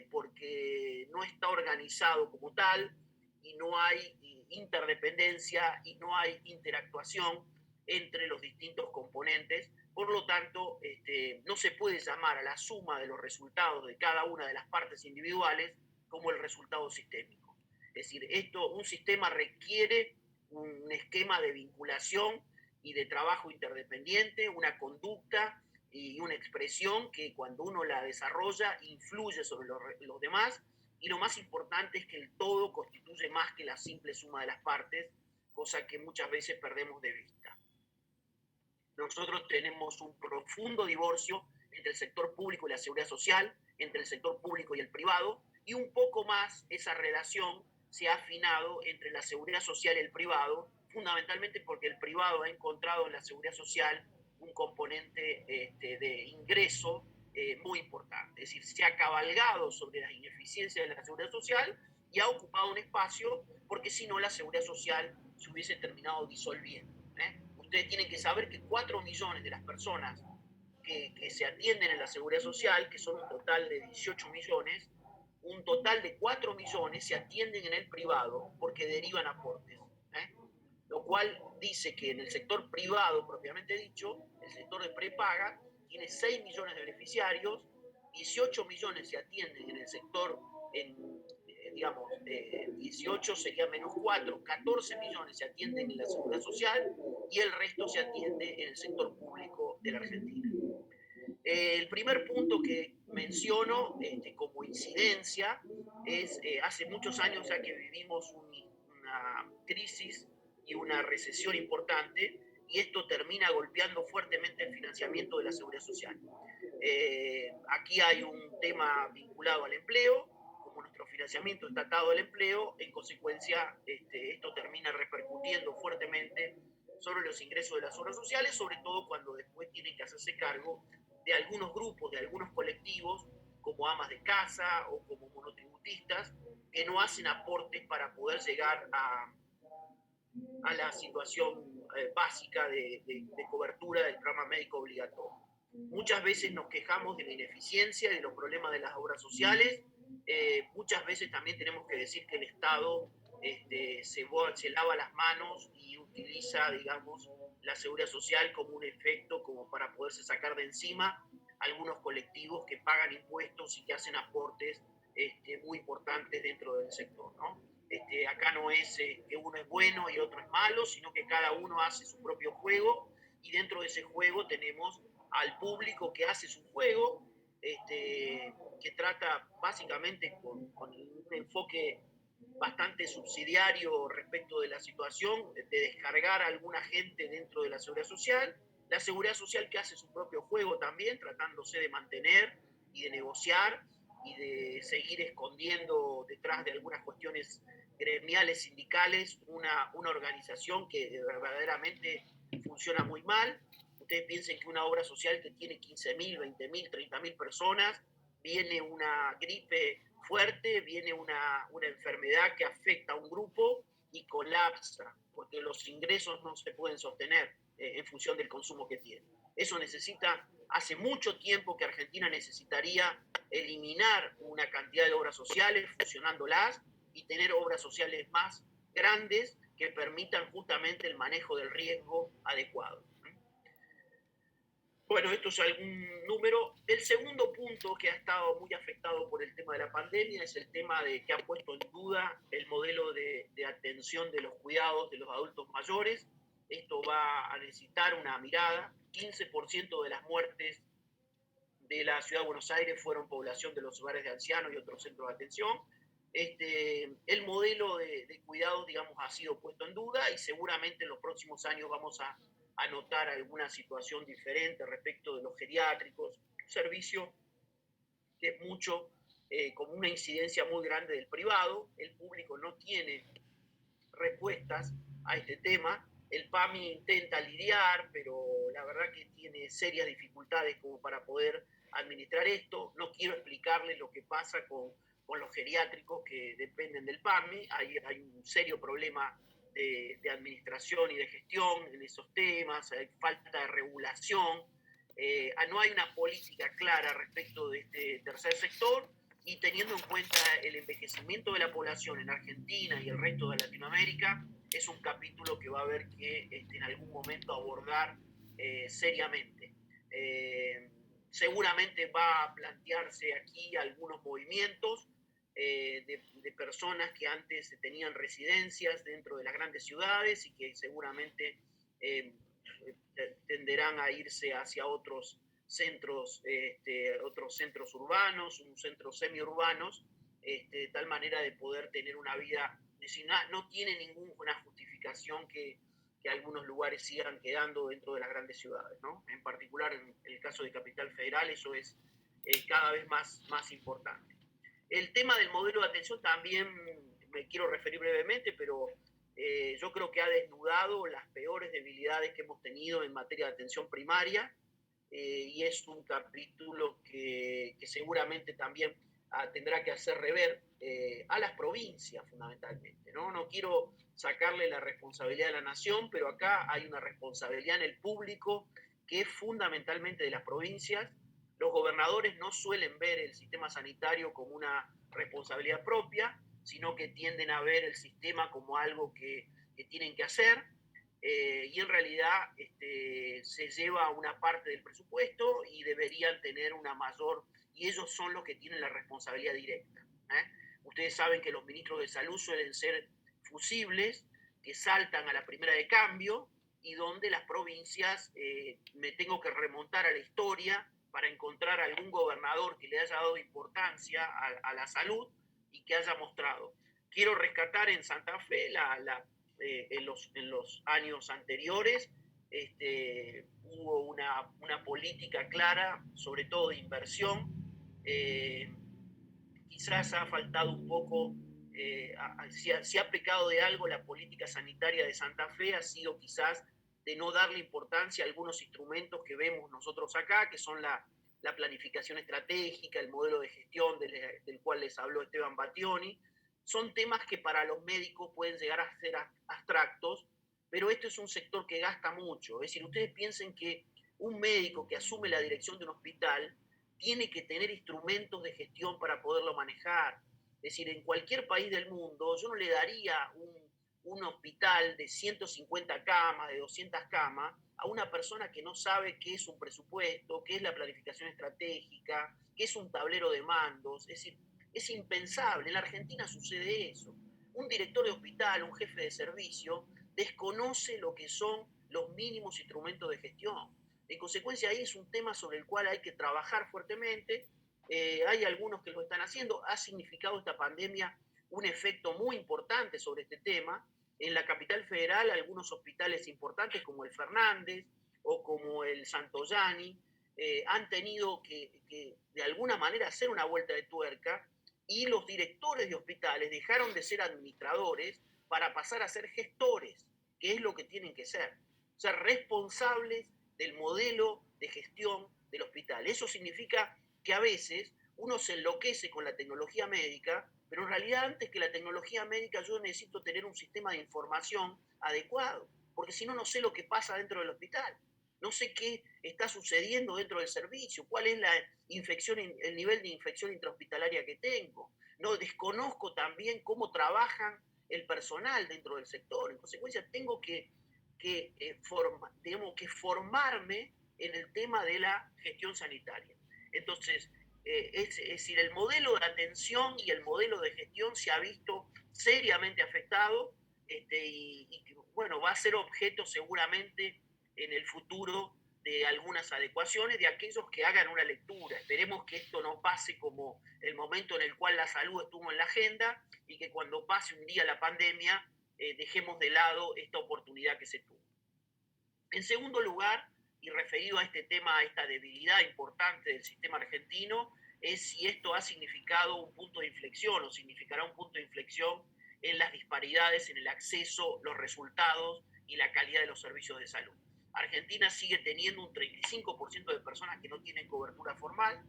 porque no está organizado como tal y no hay interdependencia y no hay interactuación entre los distintos componentes. Por lo tanto, no se puede llamar a la suma de los resultados de cada una de las partes individuales como el resultado sistémico. Es decir, un sistema requiere un esquema de vinculación y de trabajo interdependiente, una conducta y una expresión que cuando uno la desarrolla influye sobre los demás, y lo más importante es que el todo constituye más que la simple suma de las partes, cosa que muchas veces perdemos de vista. Nosotros tenemos un profundo divorcio entre el sector público y la seguridad social, entre el sector público y el privado, y un poco más esa relación se ha afinado entre la seguridad social y el privado, fundamentalmente porque el privado ha encontrado en la seguridad social un componente de ingreso muy importante. Es decir, se ha cabalgado sobre las ineficiencias de la seguridad social y ha ocupado un espacio porque si no la seguridad social se hubiese terminado disolviendo. Ustedes tienen que saber que 4 millones de las personas que se atienden en la seguridad social, que son un total de 18 millones, un total de 4 millones se atienden en el privado porque derivan aportes. Lo cual dice que en el sector privado, propiamente dicho, el sector de prepaga, tiene 6 millones de beneficiarios, 18 millones se atienden en el sector, digamos, 18 sería menos 4, 14 millones se atienden en la seguridad social y el resto se atiende en el sector público de la Argentina. El primer punto que menciono como incidencia es, hace muchos años ya que vivimos una crisis y una recesión importante, y esto termina golpeando fuertemente el financiamiento de la seguridad social. Aquí hay un tema vinculado al empleo, como nuestro financiamiento está atado al empleo, en consecuencia esto termina repercutiendo fuertemente sobre los ingresos de las obras sociales, sobre todo cuando después tienen que hacerse cargo de algunos grupos, de algunos colectivos, como amas de casa o como monotributistas, que no hacen aportes para poder llegar a la situación básica de cobertura del programa médico obligatorio. Muchas veces nos quejamos de la ineficiencia y de los problemas de las obras sociales. Muchas veces también tenemos que decir que el Estado se lava las manos y utiliza, digamos, la seguridad social como un efecto como para poderse sacar de encima algunos colectivos que pagan impuestos y que hacen aportes muy importantes dentro del sector, ¿no? Acá no es que uno es bueno y otro es malo, sino que cada uno hace su propio juego y dentro de ese juego tenemos al público que hace su juego, que trata básicamente con un enfoque bastante subsidiario respecto de la situación, de descargar a alguna gente dentro de la seguridad social que hace su propio juego también, tratándose de mantener y de negociar y de seguir escondiendo detrás de algunas cuestiones gremiales, sindicales, una organización que verdaderamente funciona muy mal. Ustedes piensen que una obra social que tiene 15.000, 20.000, 30.000 personas, viene una gripe fuerte, viene una enfermedad que afecta a un grupo y colapsa, porque los ingresos no se pueden sostener en función del consumo que tiene. Eso necesita, hace mucho tiempo que Argentina necesitaría eliminar una cantidad de obras sociales, fusionándolas, y tener obras sociales más grandes que permitan justamente el manejo del riesgo adecuado. Bueno, esto es algún número. El segundo punto que ha estado muy afectado por el tema de la pandemia es el tema de que ha puesto en duda el modelo de atención de los cuidados de los adultos mayores. Esto va a necesitar una mirada. 15% de las muertes de la Ciudad de Buenos Aires fueron población de los hogares de ancianos y otros centros de atención. El modelo de cuidados, digamos, ha sido puesto en duda y seguramente en los próximos años vamos a notar alguna situación diferente respecto de los geriátricos, un servicio que es mucho, con una incidencia muy grande del privado. El público no tiene respuestas a este tema. El PAMI intenta lidiar, pero la verdad que tiene serias dificultades como para poder administrar esto. No quiero explicarles lo que pasa con los geriátricos que dependen del PAMI. Hay un serio problema de administración y de gestión en esos temas, hay falta de regulación, no hay una política clara respecto de este tercer sector, y teniendo en cuenta el envejecimiento de la población en Argentina y el resto de Latinoamérica, es un capítulo que va a haber que en algún momento abordar seriamente. Seguramente va a plantearse aquí algunos movimientos de personas que antes tenían residencias dentro de las grandes ciudades y que seguramente tenderán a irse hacia otros centros urbanos, un centros semiurbanos, de tal manera de poder tener una vida, no tiene ninguna justificación que algunos lugares sigan quedando dentro de las grandes ciudades, ¿no? En particular en el caso de Capital Federal eso es cada vez más importante. El tema del modelo de atención también me quiero referir brevemente, pero yo creo que ha desnudado las peores debilidades que hemos tenido en materia de atención primaria, y es un capítulo que seguramente también tendrá que hacer rever a las provincias fundamentalmente, ¿no? No quiero sacarle la responsabilidad a la nación, pero acá hay una responsabilidad en el público que es fundamentalmente de las provincias. Los gobernadores no suelen ver el sistema sanitario como una responsabilidad propia, sino que tienden a ver el sistema como algo que tienen que hacer, y en realidad se lleva una parte del presupuesto y deberían tener una mayor, y ellos son los que tienen la responsabilidad directa. Ustedes saben que los ministros de salud suelen ser fusibles, que saltan a la primera de cambio, y donde las provincias, me tengo que remontar a la historia para encontrar algún gobernador que le haya dado importancia a la salud y que haya mostrado. Quiero rescatar en Santa Fe en los años anteriores hubo una política clara, sobre todo de inversión. Quizás ha faltado un poco, si ha pecado de algo la política sanitaria de Santa Fe, ha sido quizás de no darle importancia a algunos instrumentos que vemos nosotros acá, que son la planificación estratégica, el modelo de gestión del cual les habló Esteban Battioni. Son temas que para los médicos pueden llegar a ser abstractos, pero este es un sector que gasta mucho. Es decir, ustedes piensen que un médico que asume la dirección de un hospital tiene que tener instrumentos de gestión para poderlo manejar. Es decir, en cualquier país del mundo yo no le daría un hospital de 150 camas, de 200 camas, a una persona que no sabe qué es un presupuesto, qué es la planificación estratégica, qué es un tablero de mandos. Es decir, es impensable. En la Argentina sucede eso. Un director de hospital, un jefe de servicio, desconoce lo que son los mínimos instrumentos de gestión. En consecuencia, ahí es un tema sobre el cual hay que trabajar fuertemente. Hay algunos que lo están haciendo. Ha significado esta pandemia un efecto muy importante sobre este tema. En la capital federal, algunos hospitales importantes como el Fernández o como el Santoyani han tenido que de alguna manera hacer una vuelta de tuerca, y los directores de hospitales dejaron de ser administradores para pasar a ser gestores, que es lo que tienen que ser responsables del modelo de gestión del hospital. Eso significa que a veces uno se enloquece con la tecnología médica, pero en realidad antes que la tecnología médica yo necesito tener un sistema de información adecuado, porque si no, no sé lo que pasa dentro del hospital. No sé qué está sucediendo dentro del servicio, cuál es la infección, el nivel de infección intrahospitalaria que tengo. No desconozco también cómo trabajan el personal dentro del sector. En consecuencia, tengo que formarme en el tema de la gestión sanitaria. Entonces, es decir, el modelo de atención y el modelo de gestión se ha visto seriamente afectado, y bueno, va a ser objeto seguramente en el futuro de algunas adecuaciones de aquellos que hagan una lectura. Esperemos que esto no pase como el momento en el cual la salud estuvo en la agenda, y que cuando pase un día la pandemia dejemos de lado esta oportunidad que se tuvo. En segundo lugar, y referido a este tema, a esta debilidad importante del sistema argentino, es si esto ha significado un punto de inflexión o significará un punto de inflexión en las disparidades en el acceso, los resultados y la calidad de los servicios de salud. Argentina sigue teniendo un 35% de personas que no tienen cobertura formal,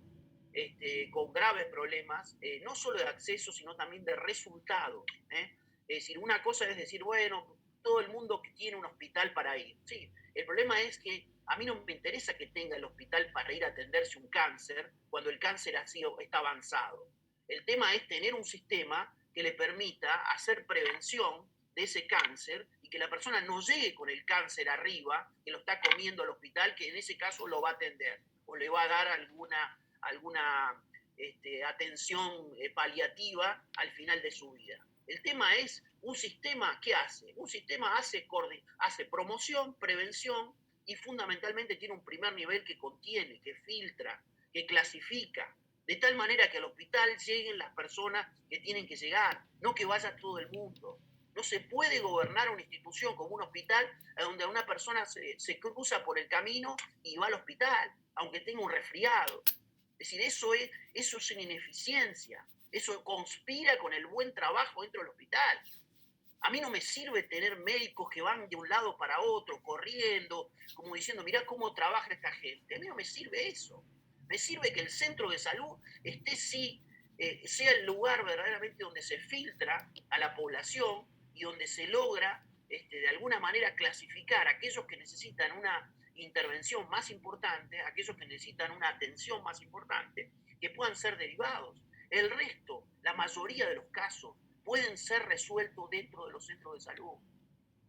con graves problemas, no solo de acceso, sino también de resultados. Es decir, una cosa es decir, bueno, todo el mundo que tiene un hospital para ir. Sí, el problema es que a mí no me interesa que tenga el hospital para ir a atenderse un cáncer cuando el cáncer está avanzado. El tema es tener un sistema que le permita hacer prevención de ese cáncer y que la persona no llegue con el cáncer arriba, que lo está comiendo al hospital, que en ese caso lo va a atender o le va a dar alguna atención paliativa al final de su vida. El tema es un sistema, ¿qué hace? Un sistema hace promoción, prevención, y fundamentalmente tiene un primer nivel que contiene, que filtra, que clasifica, de tal manera que al hospital lleguen las personas que tienen que llegar, no que vaya todo el mundo. No se puede gobernar una institución como un hospital donde una persona se cruza por el camino y va al hospital, aunque tenga un resfriado. Es decir, eso es una ineficiencia, eso conspira con el buen trabajo dentro del hospital. A mí no me sirve tener médicos que van de un lado para otro, corriendo, como diciendo, mirá cómo trabaja esta gente. A mí no me sirve eso. Me sirve que el centro de salud sea el lugar verdaderamente donde se filtra a la población y donde se logra de alguna manera clasificar a aquellos que necesitan una intervención más importante, a aquellos que necesitan una atención más importante, que puedan ser derivados. El resto, la mayoría de los casos, pueden ser resueltos dentro de los centros de salud.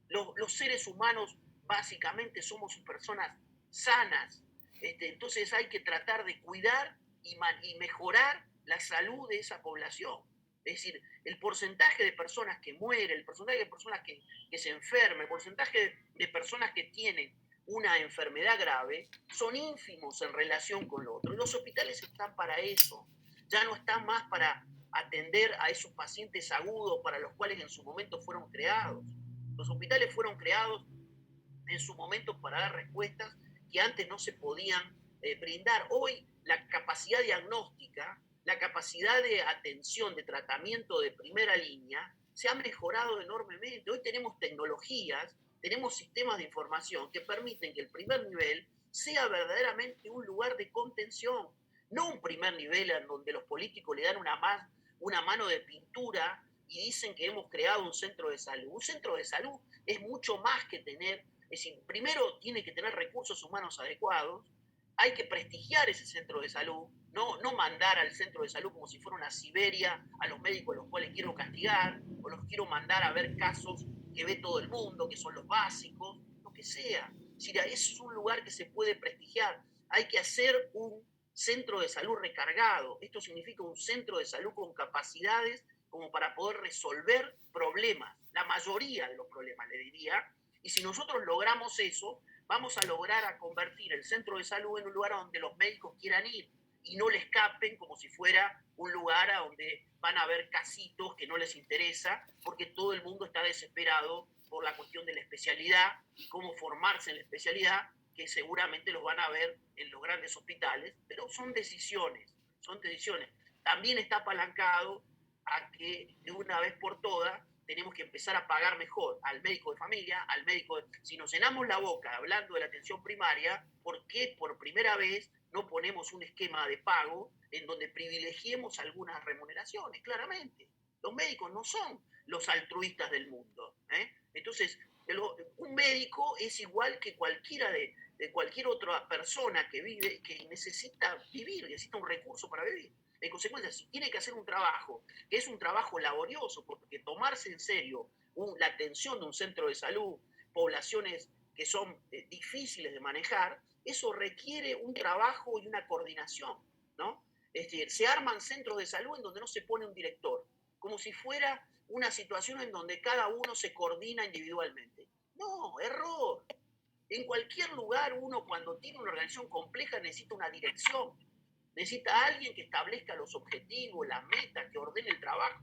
Los seres humanos básicamente somos personas sanas, entonces hay que tratar de cuidar y mejorar la salud de esa población. Es decir, el porcentaje de personas que mueren, el porcentaje de personas que se enferman, el porcentaje de personas que tienen una enfermedad grave son ínfimos en relación con lo otro. Y los hospitales están para eso, ya no están más para atender a esos pacientes agudos para los cuales en su momento fueron creados. Los hospitales fueron creados en su momento para dar respuestas que antes no se podían brindar. Hoy la capacidad diagnóstica, la capacidad de atención, de tratamiento de primera línea, se ha mejorado enormemente. Hoy tenemos tecnologías, tenemos sistemas de información que permiten que el primer nivel sea verdaderamente un lugar de contención, no un primer nivel en donde los políticos le dan una mano de pintura y dicen que hemos creado un centro de salud. Un centro de salud es mucho más que tener, es decir, primero tiene que tener recursos humanos adecuados, hay que prestigiar ese centro de salud, no mandar al centro de salud como si fuera una Siberia a los médicos a los cuales quiero castigar, o los quiero mandar a ver casos que ve todo el mundo, que son los básicos, lo que sea. Es decir, es un lugar que se puede prestigiar. Hay que hacer un centro de salud recargado. Esto significa un centro de salud con capacidades, como para poder resolver problemas, la mayoría de los problemas, le diría, y si nosotros logramos eso, vamos a lograr a convertir el centro de salud en un lugar a donde los médicos quieran ir y no le escapen como si fuera un lugar a donde van a haber casitos que no les interesa, porque todo el mundo está desesperado por la cuestión de la especialidad y cómo formarse en la especialidad, que seguramente los van a ver en los grandes hospitales, pero son decisiones, son decisiones. También está apalancado a que de una vez por todas tenemos que empezar a pagar mejor al médico de familia, al médico de... Si nos llenamos la boca hablando de la atención primaria, ¿por qué por primera vez no ponemos un esquema de pago en donde privilegiemos algunas remuneraciones? Claramente, los médicos no son los altruistas del mundo, ¿eh? Entonces, un médico es igual que cualquiera de cualquier otra persona que vive, que necesita vivir, necesita un recurso para vivir. En consecuencia, si tiene que hacer un trabajo, que es un trabajo laborioso, porque tomarse en serio la atención de un centro de salud, poblaciones que son difíciles de manejar, eso requiere un trabajo y una coordinación, ¿no? Es decir, se arman centros de salud en donde no se pone un director, como si fuera una situación en donde cada uno se coordina individualmente. No, error. En cualquier lugar uno cuando tiene una organización compleja necesita una dirección, necesita a alguien que establezca los objetivos, las metas, que ordene el trabajo.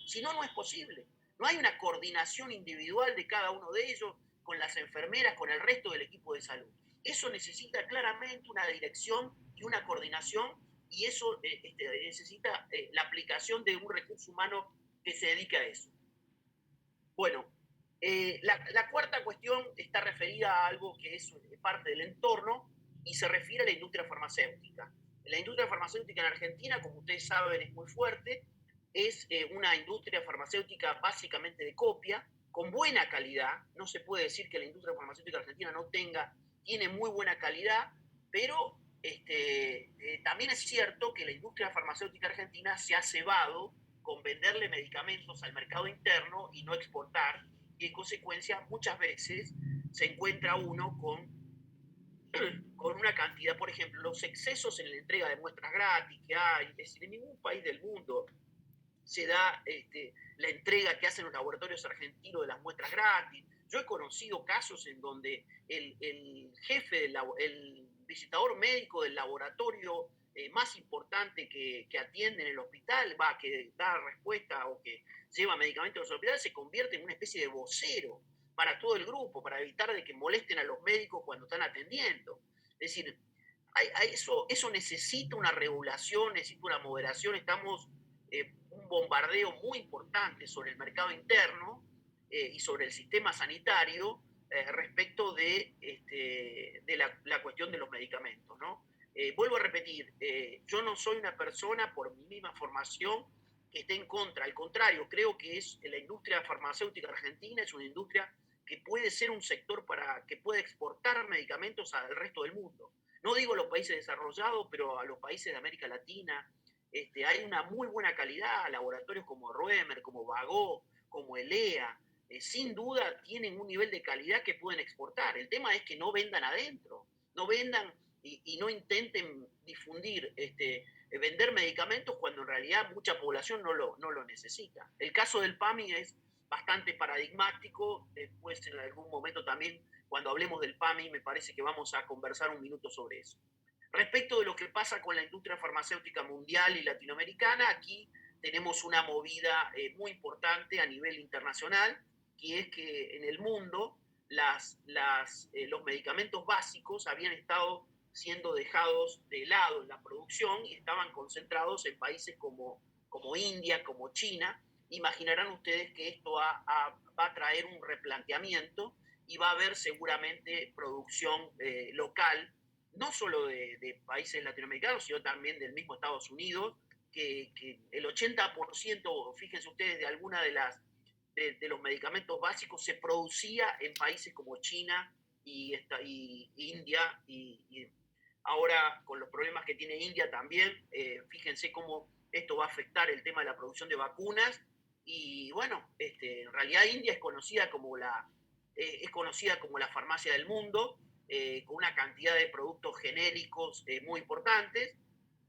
Si no, no es posible. No hay una coordinación individual de cada uno de ellos con las enfermeras, con el resto del equipo de salud. Eso necesita claramente una dirección y una coordinación, y eso necesita la aplicación de un recurso humano que se dedique a eso. Bueno, la cuarta cuestión está referida a algo que es parte del entorno y se refiere a la industria farmacéutica. La industria farmacéutica en Argentina, como ustedes saben, es muy fuerte. Es una industria farmacéutica básicamente de copia, con buena calidad. No se puede decir que la industria farmacéutica argentina no tiene muy buena calidad, pero también es cierto que la industria farmacéutica argentina se ha cebado con venderle medicamentos al mercado interno y no exportar, y en consecuencia muchas veces se encuentra uno con una cantidad, por ejemplo, los excesos en la entrega de muestras gratis que hay, es decir, en ningún país del mundo se da la entrega que hacen los laboratorios argentinos de las muestras gratis. Yo he conocido casos en donde el jefe, el visitador médico del laboratorio más importante que atiende en el hospital, que da respuesta o que lleva medicamentos a los hospitales, se convierte en una especie de vocero para todo el grupo, para evitar de que molesten a los médicos cuando están atendiendo. Es decir, eso necesita una regulación, necesita una moderación. Estamos un bombardeo muy importante sobre el mercado interno y sobre el sistema sanitario respecto de la cuestión de los medicamentos, ¿no? Vuelvo a repetir, yo no soy una persona por mi misma formación que esté en contra, al contrario, creo que la industria farmacéutica argentina es una industria que puede ser un sector que puede exportar medicamentos al resto del mundo. No digo a los países desarrollados, pero a los países de América Latina. Hay una muy buena calidad, laboratorios como Roemer, como Bagó, como ELEA, sin duda tienen un nivel de calidad que pueden exportar. El tema es que no vendan adentro, no vendan y no intenten difundir, vender medicamentos cuando en realidad mucha población no lo necesita. El caso del PAMI es bastante paradigmático. Después en algún momento también, cuando hablemos del PAMI, me parece que vamos a conversar un minuto sobre eso. Respecto de lo que pasa con la industria farmacéutica mundial y latinoamericana, aquí tenemos una movida muy importante a nivel internacional, que es que en el mundo los medicamentos básicos habían estado siendo dejados de lado en la producción y estaban concentrados en países como India, como China. Imaginarán ustedes que esto va a traer un replanteamiento y va a haber seguramente producción local, no solo de países latinoamericanos, sino también del mismo Estados Unidos, que el 80%, fíjense ustedes, de alguna de los medicamentos básicos se producía en países como China y India, y ahora con los problemas que tiene India también, fíjense cómo esto va a afectar el tema de la producción de vacunas. Y bueno, en realidad India es conocida como la farmacia del mundo, con una cantidad de productos genéricos muy importantes,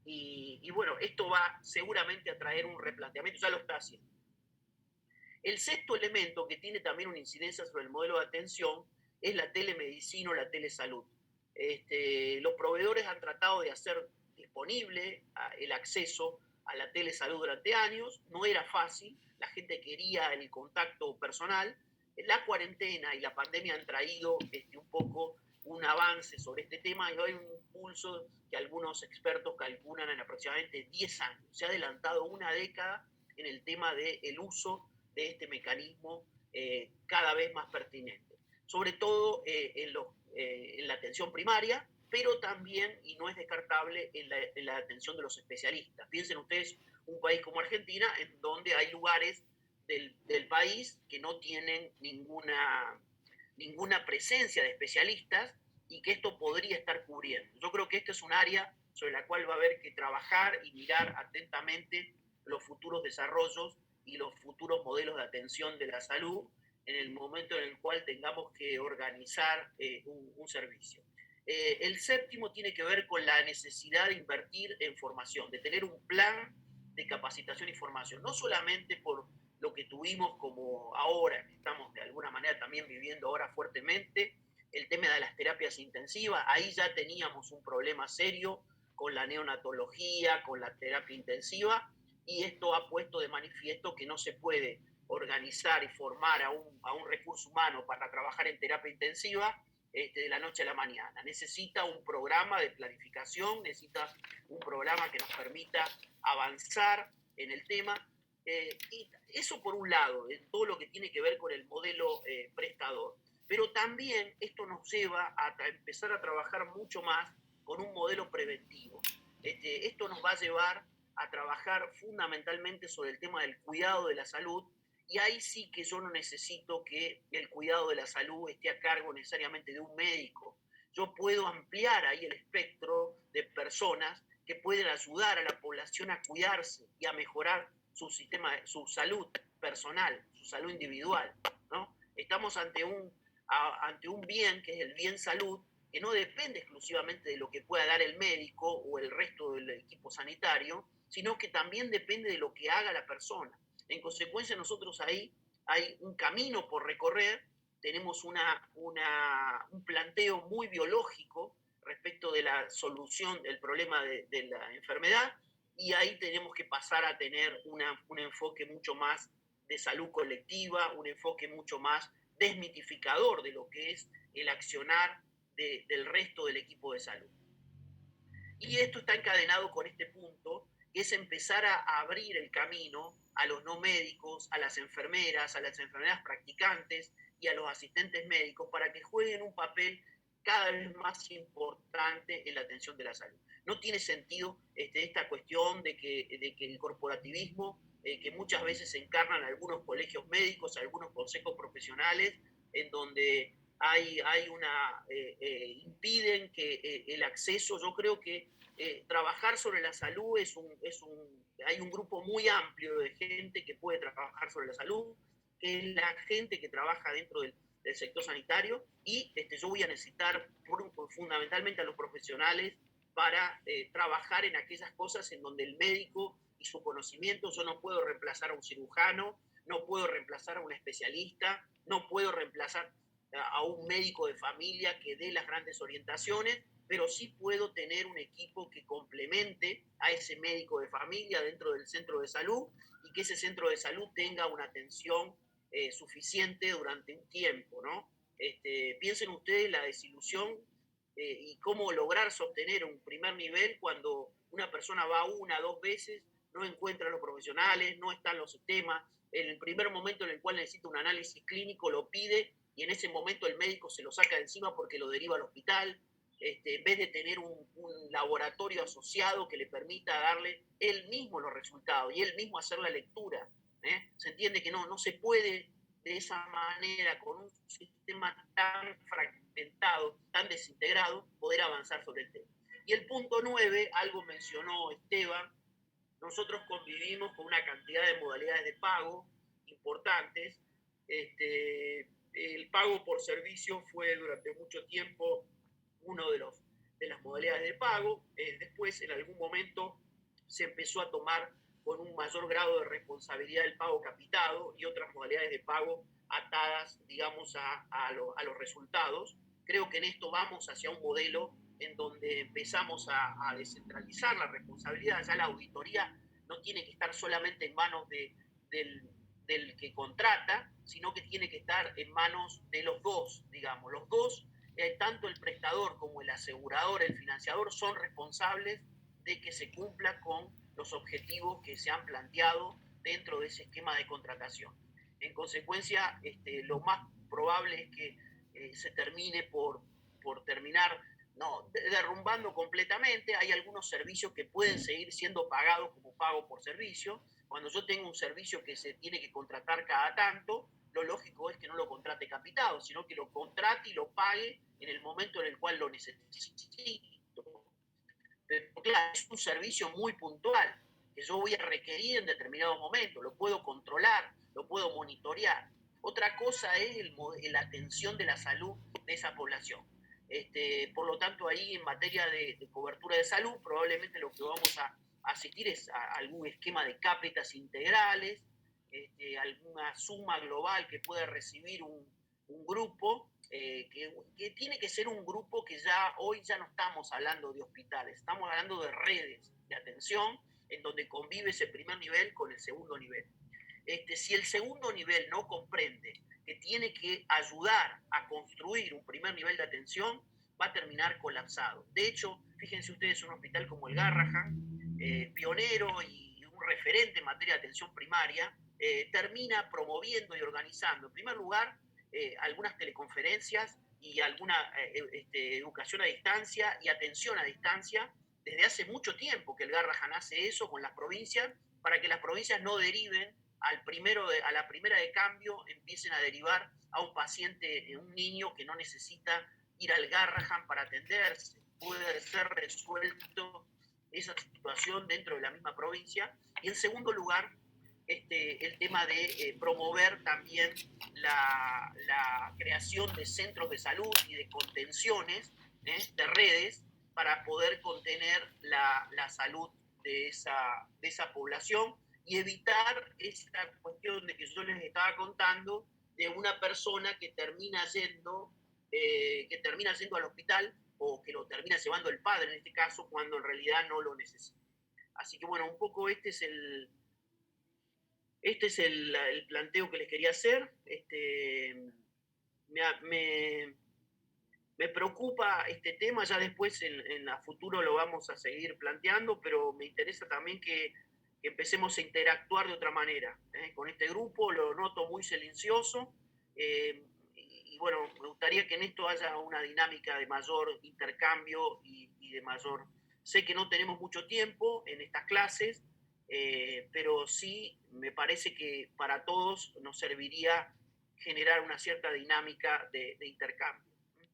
y bueno, esto va seguramente a traer un replanteamiento, ya lo está haciendo, El sexto elemento, que tiene también una incidencia sobre el modelo de atención, es la telemedicina o la telesalud. Los proveedores han tratado de hacer disponible el acceso a la telesalud durante años, no era fácil, la gente quería el contacto personal. La cuarentena y la pandemia han traído un poco un avance sobre este tema y hay un impulso que algunos expertos calculan en aproximadamente 10 años. Se ha adelantado una década en el tema del uso de este mecanismo cada vez más pertinente, sobre todo en la atención primaria, pero también, y no es descartable, en la atención de los especialistas. Piensen ustedes un país como Argentina, en donde hay lugares del país que no tienen ninguna presencia de especialistas y que esto podría estar cubriendo. Yo creo que este es un área sobre la cual va a haber que trabajar y mirar atentamente los futuros desarrollos y los futuros modelos de atención de la salud en el momento en el cual tengamos que organizar un servicio. El séptimo tiene que ver con la necesidad de invertir en formación, de tener un plan de capacitación y formación, no solamente por lo que tuvimos como ahora, que estamos de alguna manera también viviendo ahora fuertemente, el tema de las terapias intensivas. Ahí ya teníamos un problema serio con la neonatología, con la terapia intensiva, y esto ha puesto de manifiesto que no se puede organizar y formar a un recurso humano para trabajar en terapia intensiva de la noche a la mañana. Necesita un programa de planificación, necesita un programa que nos permita avanzar en el tema. Y eso por un lado, en todo lo que tiene que ver con el modelo prestador. Pero también esto nos lleva a empezar a trabajar mucho más con un modelo preventivo. Esto nos va a llevar a trabajar fundamentalmente sobre el tema del cuidado de la salud, y ahí sí que yo no necesito que el cuidado de la salud esté a cargo necesariamente de un médico. Yo puedo ampliar ahí el espectro de personas que pueden ayudar a la población a cuidarse y a mejorar su salud personal, su salud individual, ¿no? Estamos ante un bien que es el bien salud, que no depende exclusivamente de lo que pueda dar el médico o el resto del equipo sanitario, sino que también depende de lo que haga la persona. En consecuencia, nosotros ahí hay un camino por recorrer, tenemos un planteo muy biológico respecto de la solución del problema de la enfermedad, y ahí tenemos que pasar a tener un enfoque mucho más de salud colectiva, un enfoque mucho más desmitificador de lo que es el accionar del resto del equipo de salud. Y esto está encadenado con este punto, que es empezar a abrir el camino a los no médicos, a las enfermeras practicantes y a los asistentes médicos para que jueguen un papel cada vez más importante en la atención de la salud. No tiene sentido esta cuestión de que el corporativismo, que muchas veces se encarna en algunos colegios médicos, algunos consejos profesionales, en donde impiden que el acceso. Yo creo que trabajar sobre la salud hay un grupo muy amplio de gente que puede trabajar sobre la salud, que es la gente que trabaja dentro del sector sanitario, y yo voy a necesitar fundamentalmente a los profesionales para trabajar en aquellas cosas en donde el médico y su conocimiento, yo no puedo reemplazar a un cirujano, no puedo reemplazar a un especialista, no puedo reemplazar a un médico de familia que dé las grandes orientaciones, pero sí puedo tener un equipo que complemente a ese médico de familia dentro del centro de salud, y que ese centro de salud tenga una atención suficiente durante un tiempo, ¿no? Piensen ustedes la desilusión y cómo lograr sostener un primer nivel cuando una persona va 1 o 2 veces, no encuentra a los profesionales, no están los sistemas. En el primer momento en el cual necesita un análisis clínico lo pide, y en ese momento el médico se lo saca de encima porque lo deriva al hospital, en vez de tener un laboratorio asociado que le permita darle él mismo los resultados y él mismo hacer la lectura. Se entiende que no se puede de esa manera, con un sistema tan fragmentado, tan desintegrado, poder avanzar sobre el tema. Y el punto 9, algo mencionó Esteban, nosotros convivimos con una cantidad de modalidades de pago importantes. El pago por servicio fue durante mucho tiempo uno de las modalidades de pago. Después, en algún momento, se empezó a tomar con un mayor grado de responsabilidad del pago capitado y otras modalidades de pago atadas, digamos, a los resultados. Creo que en esto vamos hacia un modelo en donde empezamos a descentralizar la responsabilidad. Ya la auditoría no tiene que estar solamente en manos del que contrata, sino que tiene que estar en manos de los dos, digamos. Los dos, tanto el prestador como el asegurador, el financiador, son responsables de que se cumpla con los objetivos que se han planteado dentro de ese esquema de contratación. En consecuencia, lo más probable es que se termine por terminar derrumbando completamente. Hay algunos servicios que pueden seguir siendo pagados como pago por servicio. Cuando yo tengo un servicio que se tiene que contratar cada tanto, lo lógico es que no lo contrate capitado, sino que lo contrate y lo pague en el momento en el cual lo necesito. Pero claro, es un servicio muy puntual que yo voy a requerir en determinado momento, lo puedo controlar, lo puedo monitorear. Otra cosa es la atención de la salud de esa población. Por lo tanto, ahí en materia de cobertura de salud, probablemente lo que vamos a asistir es a algún esquema de cápitas integrales, alguna suma global que pueda recibir un grupo, que tiene que ser un grupo que hoy ya no estamos hablando de hospitales, estamos hablando de redes de atención en donde convive ese primer nivel con el segundo nivel. Si el segundo nivel no comprende que tiene que ayudar a construir un primer nivel de atención, va a terminar colapsado. De hecho, fíjense ustedes, un hospital como el Garrahan, pionero y un referente en materia de atención primaria, termina promoviendo y organizando, en primer lugar, algunas teleconferencias y alguna educación a distancia y atención a distancia. Desde hace mucho tiempo que el Garrahan hace eso con las provincias, para que las provincias no deriven a la primera de cambio, empiecen a derivar a un paciente, un niño que no necesita ir al Garrahan para atenderse. Puede ser resuelto esa situación dentro de la misma provincia. Y en segundo lugar, el tema de promover también la creación de centros de salud y de contenciones, de redes, para poder contener la salud de esa población y evitar esta cuestión de que yo les estaba contando de una persona que termina yendo al hospital o que lo termina llevando el padre en este caso cuando en realidad no lo necesita. Así que bueno, un poco este es el planteo que les quería hacer. Me preocupa este tema, ya después en a futuro lo vamos a seguir planteando, pero me interesa también que empecemos a interactuar de otra manera con este grupo. Lo noto muy silencioso y bueno, me gustaría que en esto haya una dinámica de mayor intercambio y de mayor... Sé que no tenemos mucho tiempo en estas clases, pero sí me parece que para todos nos serviría generar una cierta dinámica de intercambio.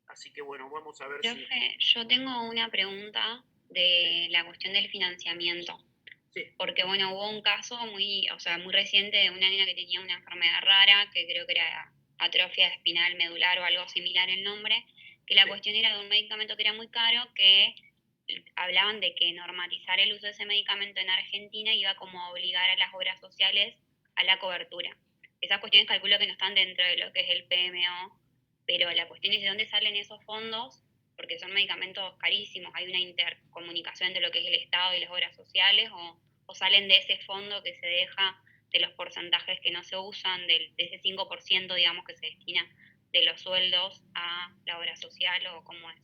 Así que bueno, vamos a ver
Profe, yo tengo una pregunta de la cuestión del financiamiento.
Sí.
Porque bueno, hubo un caso muy reciente de una nena que tenía una enfermedad rara, que creo que era atrofia espinal medular o algo similar el nombre, que la cuestión era de un medicamento que era muy caro, que hablaban de que normatizar el uso de ese medicamento en Argentina iba como a obligar a las obras sociales a la cobertura. Esas cuestiones calculo que no están dentro de lo que es el PMO, pero la cuestión es de dónde salen esos fondos, porque son medicamentos carísimos. ¿Hay una intercomunicación entre lo que es el Estado y las obras sociales o salen de ese fondo que se deja de los porcentajes que no se usan, de ese 5%, digamos, que se destina de los sueldos a la obra social, o cómo es?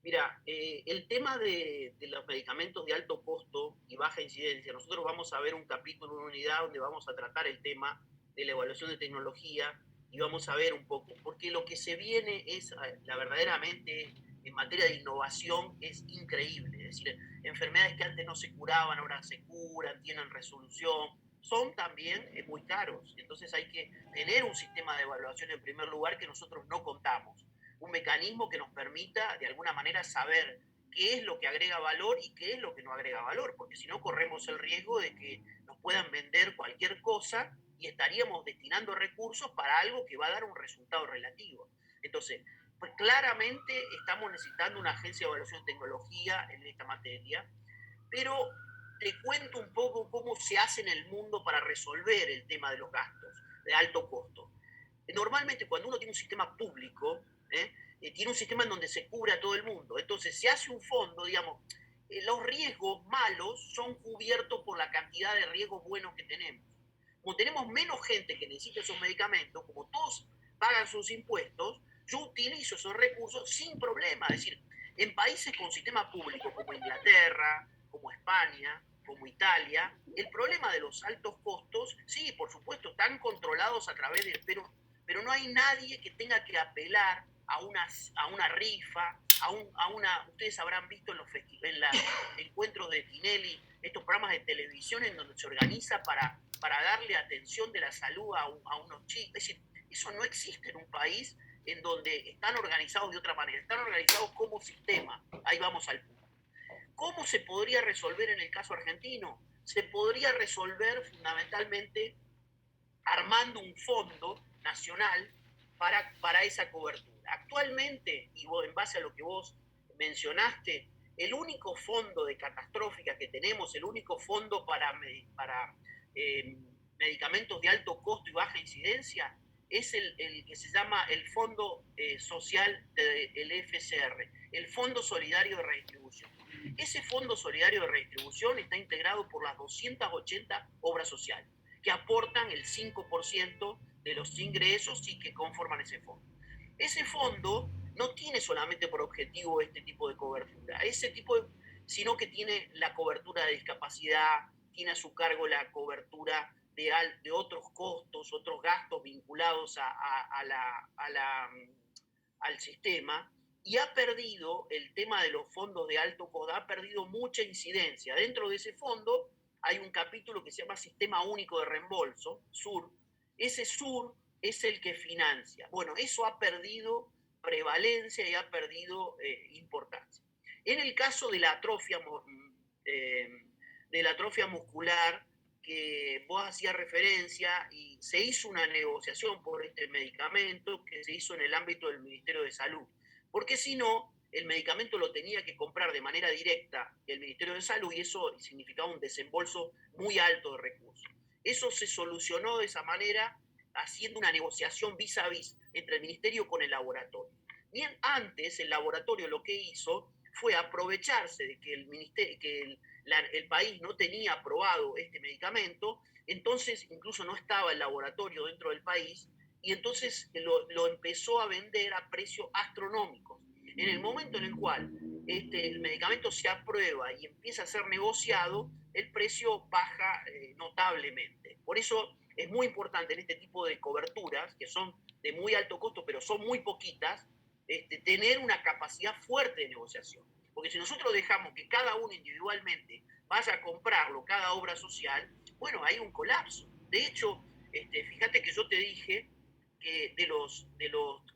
Mira, el tema de los medicamentos de alto costo y baja incidencia, nosotros vamos a ver un capítulo, una unidad donde vamos a tratar el tema de la evaluación de tecnología y vamos a ver un poco, porque lo que se viene es, verdaderamente, en materia de innovación, es increíble. Es decir, enfermedades que antes no se curaban, ahora se curan, tienen resolución, son también muy caros. Entonces hay que tener un sistema de evaluación en primer lugar que nosotros no contamos. Un mecanismo que nos permita de alguna manera saber qué es lo que agrega valor y qué es lo que no agrega valor, porque si no corremos el riesgo de que nos puedan vender cualquier cosa y estaríamos destinando recursos para algo que va a dar un resultado relativo. Entonces, pues claramente estamos necesitando una agencia de evaluación de tecnología en esta materia, pero te cuento un poco cómo se hace en el mundo para resolver el tema de los gastos de alto costo. Normalmente cuando uno tiene un sistema público, tiene un sistema en donde se cubre a todo el mundo. Entonces se hace un fondo, digamos, los riesgos malos son cubiertos por la cantidad de riesgos buenos que tenemos. Como tenemos menos gente que necesita esos medicamentos, como todos pagan sus impuestos, yo utilizo esos recursos sin problema. Es decir, en países con sistema público como Inglaterra, como España, como Italia, el problema de los altos costos, sí, por supuesto, están controlados a través de... Pero no hay nadie que tenga que apelar a una rifa, a una... Ustedes habrán visto en los encuentros de Tinelli, estos programas de televisión en donde se organiza para darle atención de la salud a unos chicos. Es decir, eso no existe en un país en donde están organizados de otra manera, están organizados como sistema. Ahí vamos al punto. ¿Cómo se podría resolver en el caso argentino? Se podría resolver fundamentalmente armando un fondo nacional para esa cobertura. Actualmente, y en base a lo que vos mencionaste, el único fondo de catastrófica que tenemos, el único fondo para medicamentos de alto costo y baja incidencia, es el que se llama el Fondo Social del FCR, el Fondo Solidario de Redistribución. Ese Fondo Solidario de Redistribución está integrado por las 280 obras sociales, que aportan el 5% de los ingresos y que conforman ese fondo. Ese fondo no tiene solamente por objetivo este tipo de cobertura, sino que tiene la cobertura de discapacidad, tiene a su cargo la cobertura de otros costos, otros gastos vinculados al sistema, y ha perdido el tema de los fondos de alto costo, ha perdido mucha incidencia. Dentro de ese fondo hay un capítulo que se llama Sistema Único de Reembolso, SUR. Ese SUR es el que financia. Bueno, eso ha perdido prevalencia y ha perdido importancia. En el caso de la atrofia muscular, que vos hacías referencia, y se hizo una negociación por este medicamento que se hizo en el ámbito del Ministerio de Salud, porque si no, el medicamento lo tenía que comprar de manera directa el Ministerio de Salud y eso significaba un desembolso muy alto de recursos. Eso se solucionó de esa manera haciendo una negociación vis a vis entre el Ministerio con el laboratorio. Bien, antes el laboratorio lo que hizo fue aprovecharse de que el país no tenía aprobado este medicamento, entonces incluso no estaba el laboratorio dentro del país, y entonces lo empezó a vender a precios astronómicos. En el momento en el cual el medicamento se aprueba y empieza a ser negociado, el precio baja notablemente. Por eso es muy importante en este tipo de coberturas, que son de muy alto costo, pero son muy poquitas, tener una capacidad fuerte de negociación. Porque si nosotros dejamos que cada uno individualmente vaya a comprarlo, cada obra social, bueno, hay un colapso. De hecho, fíjate que yo te dije que de los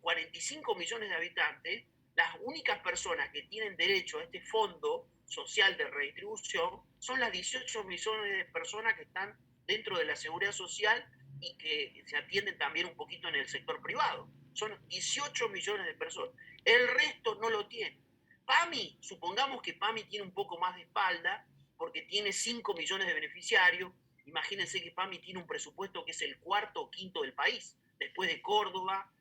45 millones de habitantes, las únicas personas que tienen derecho a este fondo social de redistribución son las 18 millones de personas que están dentro de la seguridad social y que se atienden también un poquito en el sector privado. Son 18 millones de personas. El resto no lo tiene. PAMI, supongamos que PAMI tiene un poco más de espalda porque tiene 5 millones de beneficiarios. Imagínense que PAMI tiene un presupuesto que es el cuarto o quinto del país, después de Córdoba,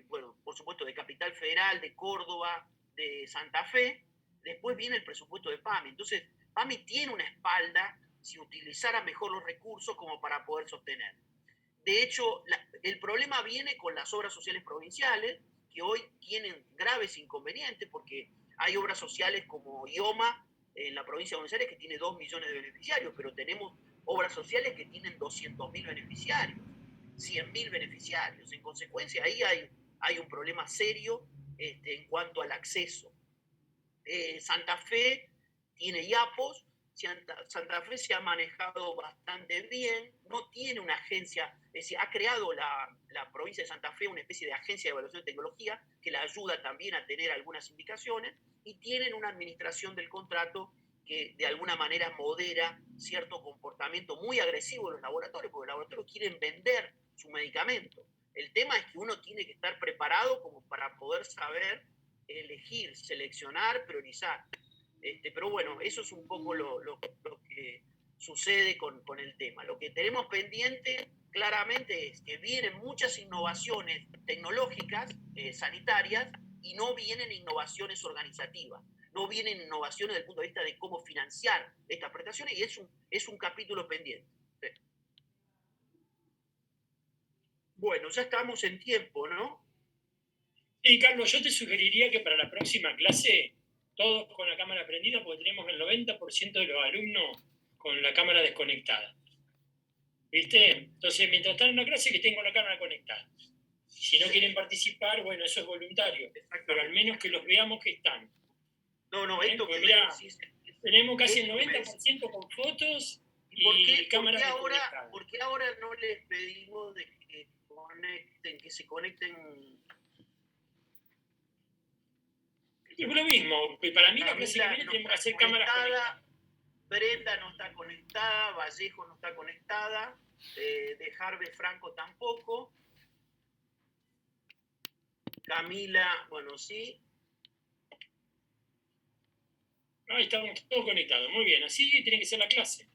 bueno, por supuesto de Capital Federal, de Córdoba, de Santa Fe. Después viene el presupuesto de PAMI. Entonces, PAMI tiene una espalda si utilizara mejor los recursos como para poder sostener. De hecho, el problema viene con las obras sociales provinciales, que hoy tienen graves inconvenientes porque hay obras sociales como IOMA en la provincia de Buenos Aires que tiene 2 millones de beneficiarios, pero tenemos obras sociales que tienen 200.000 beneficiarios, 100.000 beneficiarios. En consecuencia, ahí hay un problema serio en cuanto al acceso. Santa Fe tiene IAPOS, Santa Fe se ha manejado bastante bien, no tiene una agencia, es decir, ha creado la provincia de Santa Fe una especie de agencia de evaluación de tecnología que la ayuda también a tener algunas indicaciones, y tienen una administración del contrato que de alguna manera modera cierto comportamiento muy agresivo de los laboratorios, porque los laboratorios quieren vender su medicamento. El tema es que uno tiene que estar preparado como para poder saber elegir, seleccionar, priorizar. Pero bueno, eso es un poco lo sucede con el tema. Lo que tenemos pendiente claramente es que vienen muchas innovaciones tecnológicas, sanitarias, y no vienen innovaciones organizativas, no vienen innovaciones desde el punto de vista de cómo financiar estas prestaciones, y es un capítulo pendiente. Sí. Bueno, ya estamos en tiempo, ¿no?
Sí, Carlos, yo te sugeriría que para la próxima clase, todos con la cámara prendida, porque tenemos el 90% de los alumnos con la cámara desconectada. ¿Viste? Entonces, mientras están en la clase, que tengan la cámara conectada. Si no quieren participar, bueno, eso es voluntario, pero al menos que los veamos que están.
No, esto que
mirá,
decís,
tenemos casi el 90% con fotos y cámaras desconectadas.
¿Por qué ahora no les pedimos de que se conecten?
Es lo mismo, para mí la clase que viene tenemos que hacer cámaras conectadas.
Brenda no está conectada, Vallejo no está conectada, de Jarve Franco tampoco, Camila, bueno, sí.
Ahí estamos todos conectados, muy bien, así tiene que ser la clase.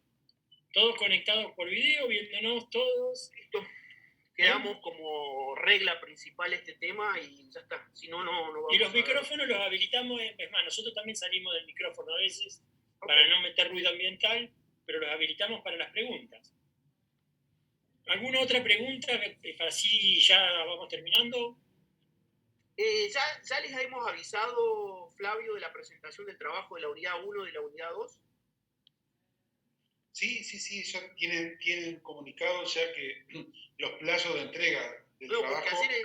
Todos conectados por video, viéndonos todos.
Listo. Quedamos como regla principal este tema y ya está. Si no, no vamos.
Y los micrófonos los habilitamos, es más, nosotros también salimos del micrófono a veces para no meter ruido ambiental, pero los habilitamos para las preguntas. ¿Alguna otra pregunta? Para así ya vamos terminando.
¿Ya les hemos avisado, Flavio, de la presentación del trabajo de la unidad 1 y de la unidad 2?
Sí, ya tienen comunicado ya que los plazos de entrega del
No,
trabajo...
porque ayer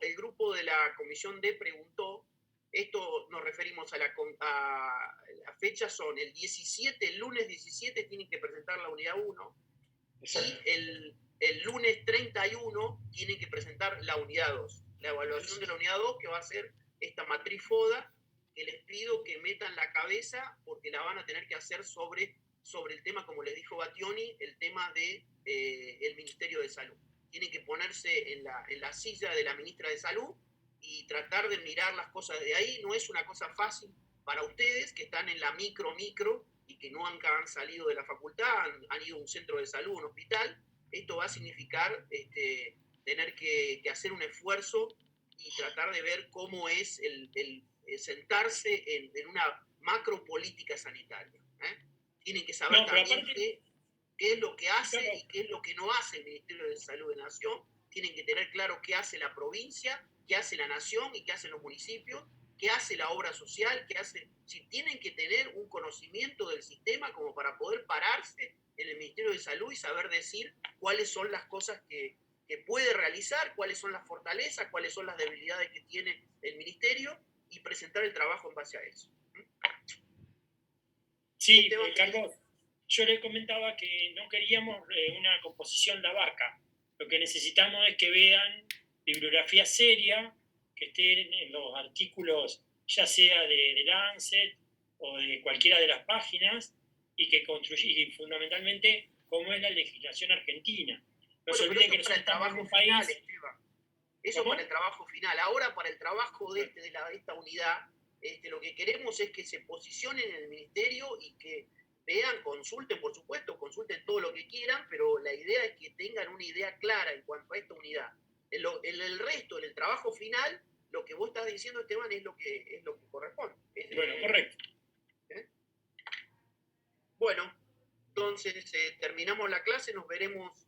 el grupo de la Comisión D preguntó, esto nos referimos a la fecha, son el 17, el lunes 17 tienen que presentar la unidad 1, exacto, y el lunes 31 tienen que presentar la unidad 2. La evaluación de la unidad 2, que va a ser esta matriz FODA, que les pido que metan la cabeza porque la van a tener que hacer sobre el tema, como les dijo Battioni, el tema de el Ministerio de Salud. Tienen que ponerse en la silla de la ministra de Salud y tratar de mirar las cosas de ahí. No es una cosa fácil para ustedes que están en la micro y que nunca han salido de la facultad, han ido a un centro de salud, un hospital. Esto va a significar tener que hacer un esfuerzo y tratar de ver cómo es el sentarse en una macro política sanitaria. Tienen que saber también aparte, qué es lo que hace, claro, y qué es lo que no hace el Ministerio de Salud de Nación. Tienen que tener claro qué hace la provincia, qué hace la nación y qué hacen los municipios, qué hace la obra social, qué hace... Si tienen que tener un conocimiento del sistema como para poder pararse en el Ministerio de Salud y saber decir cuáles son las cosas que puede realizar, cuáles son las fortalezas, cuáles son las debilidades que tiene el Ministerio y presentar el trabajo en base a eso.
Sí, Carlos, yo le comentaba que no queríamos una composición la vaca. Lo que necesitamos es que vean bibliografía seria, que estén en los artículos, ya sea de Lancet o de cualquiera de las páginas, y que y fundamentalmente cómo es la legislación argentina. No se olviden que nosotros estamos en un país...
Eso para el trabajo final. Ahora, para el trabajo de esta unidad, lo que queremos es que se posicionen en el ministerio y que vean, consulten, por supuesto, consulten todo lo que quieran, pero la idea es que tengan una idea clara en cuanto a esta unidad. En el resto, en el trabajo final, lo que vos estás diciendo, Esteban, es lo que corresponde.
Bueno, correcto.
Bueno, entonces terminamos la clase, nos veremos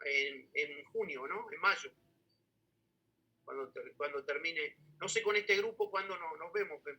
en junio, ¿no? En mayo. Cuando termine, no sé con este grupo cuándo nos vemos,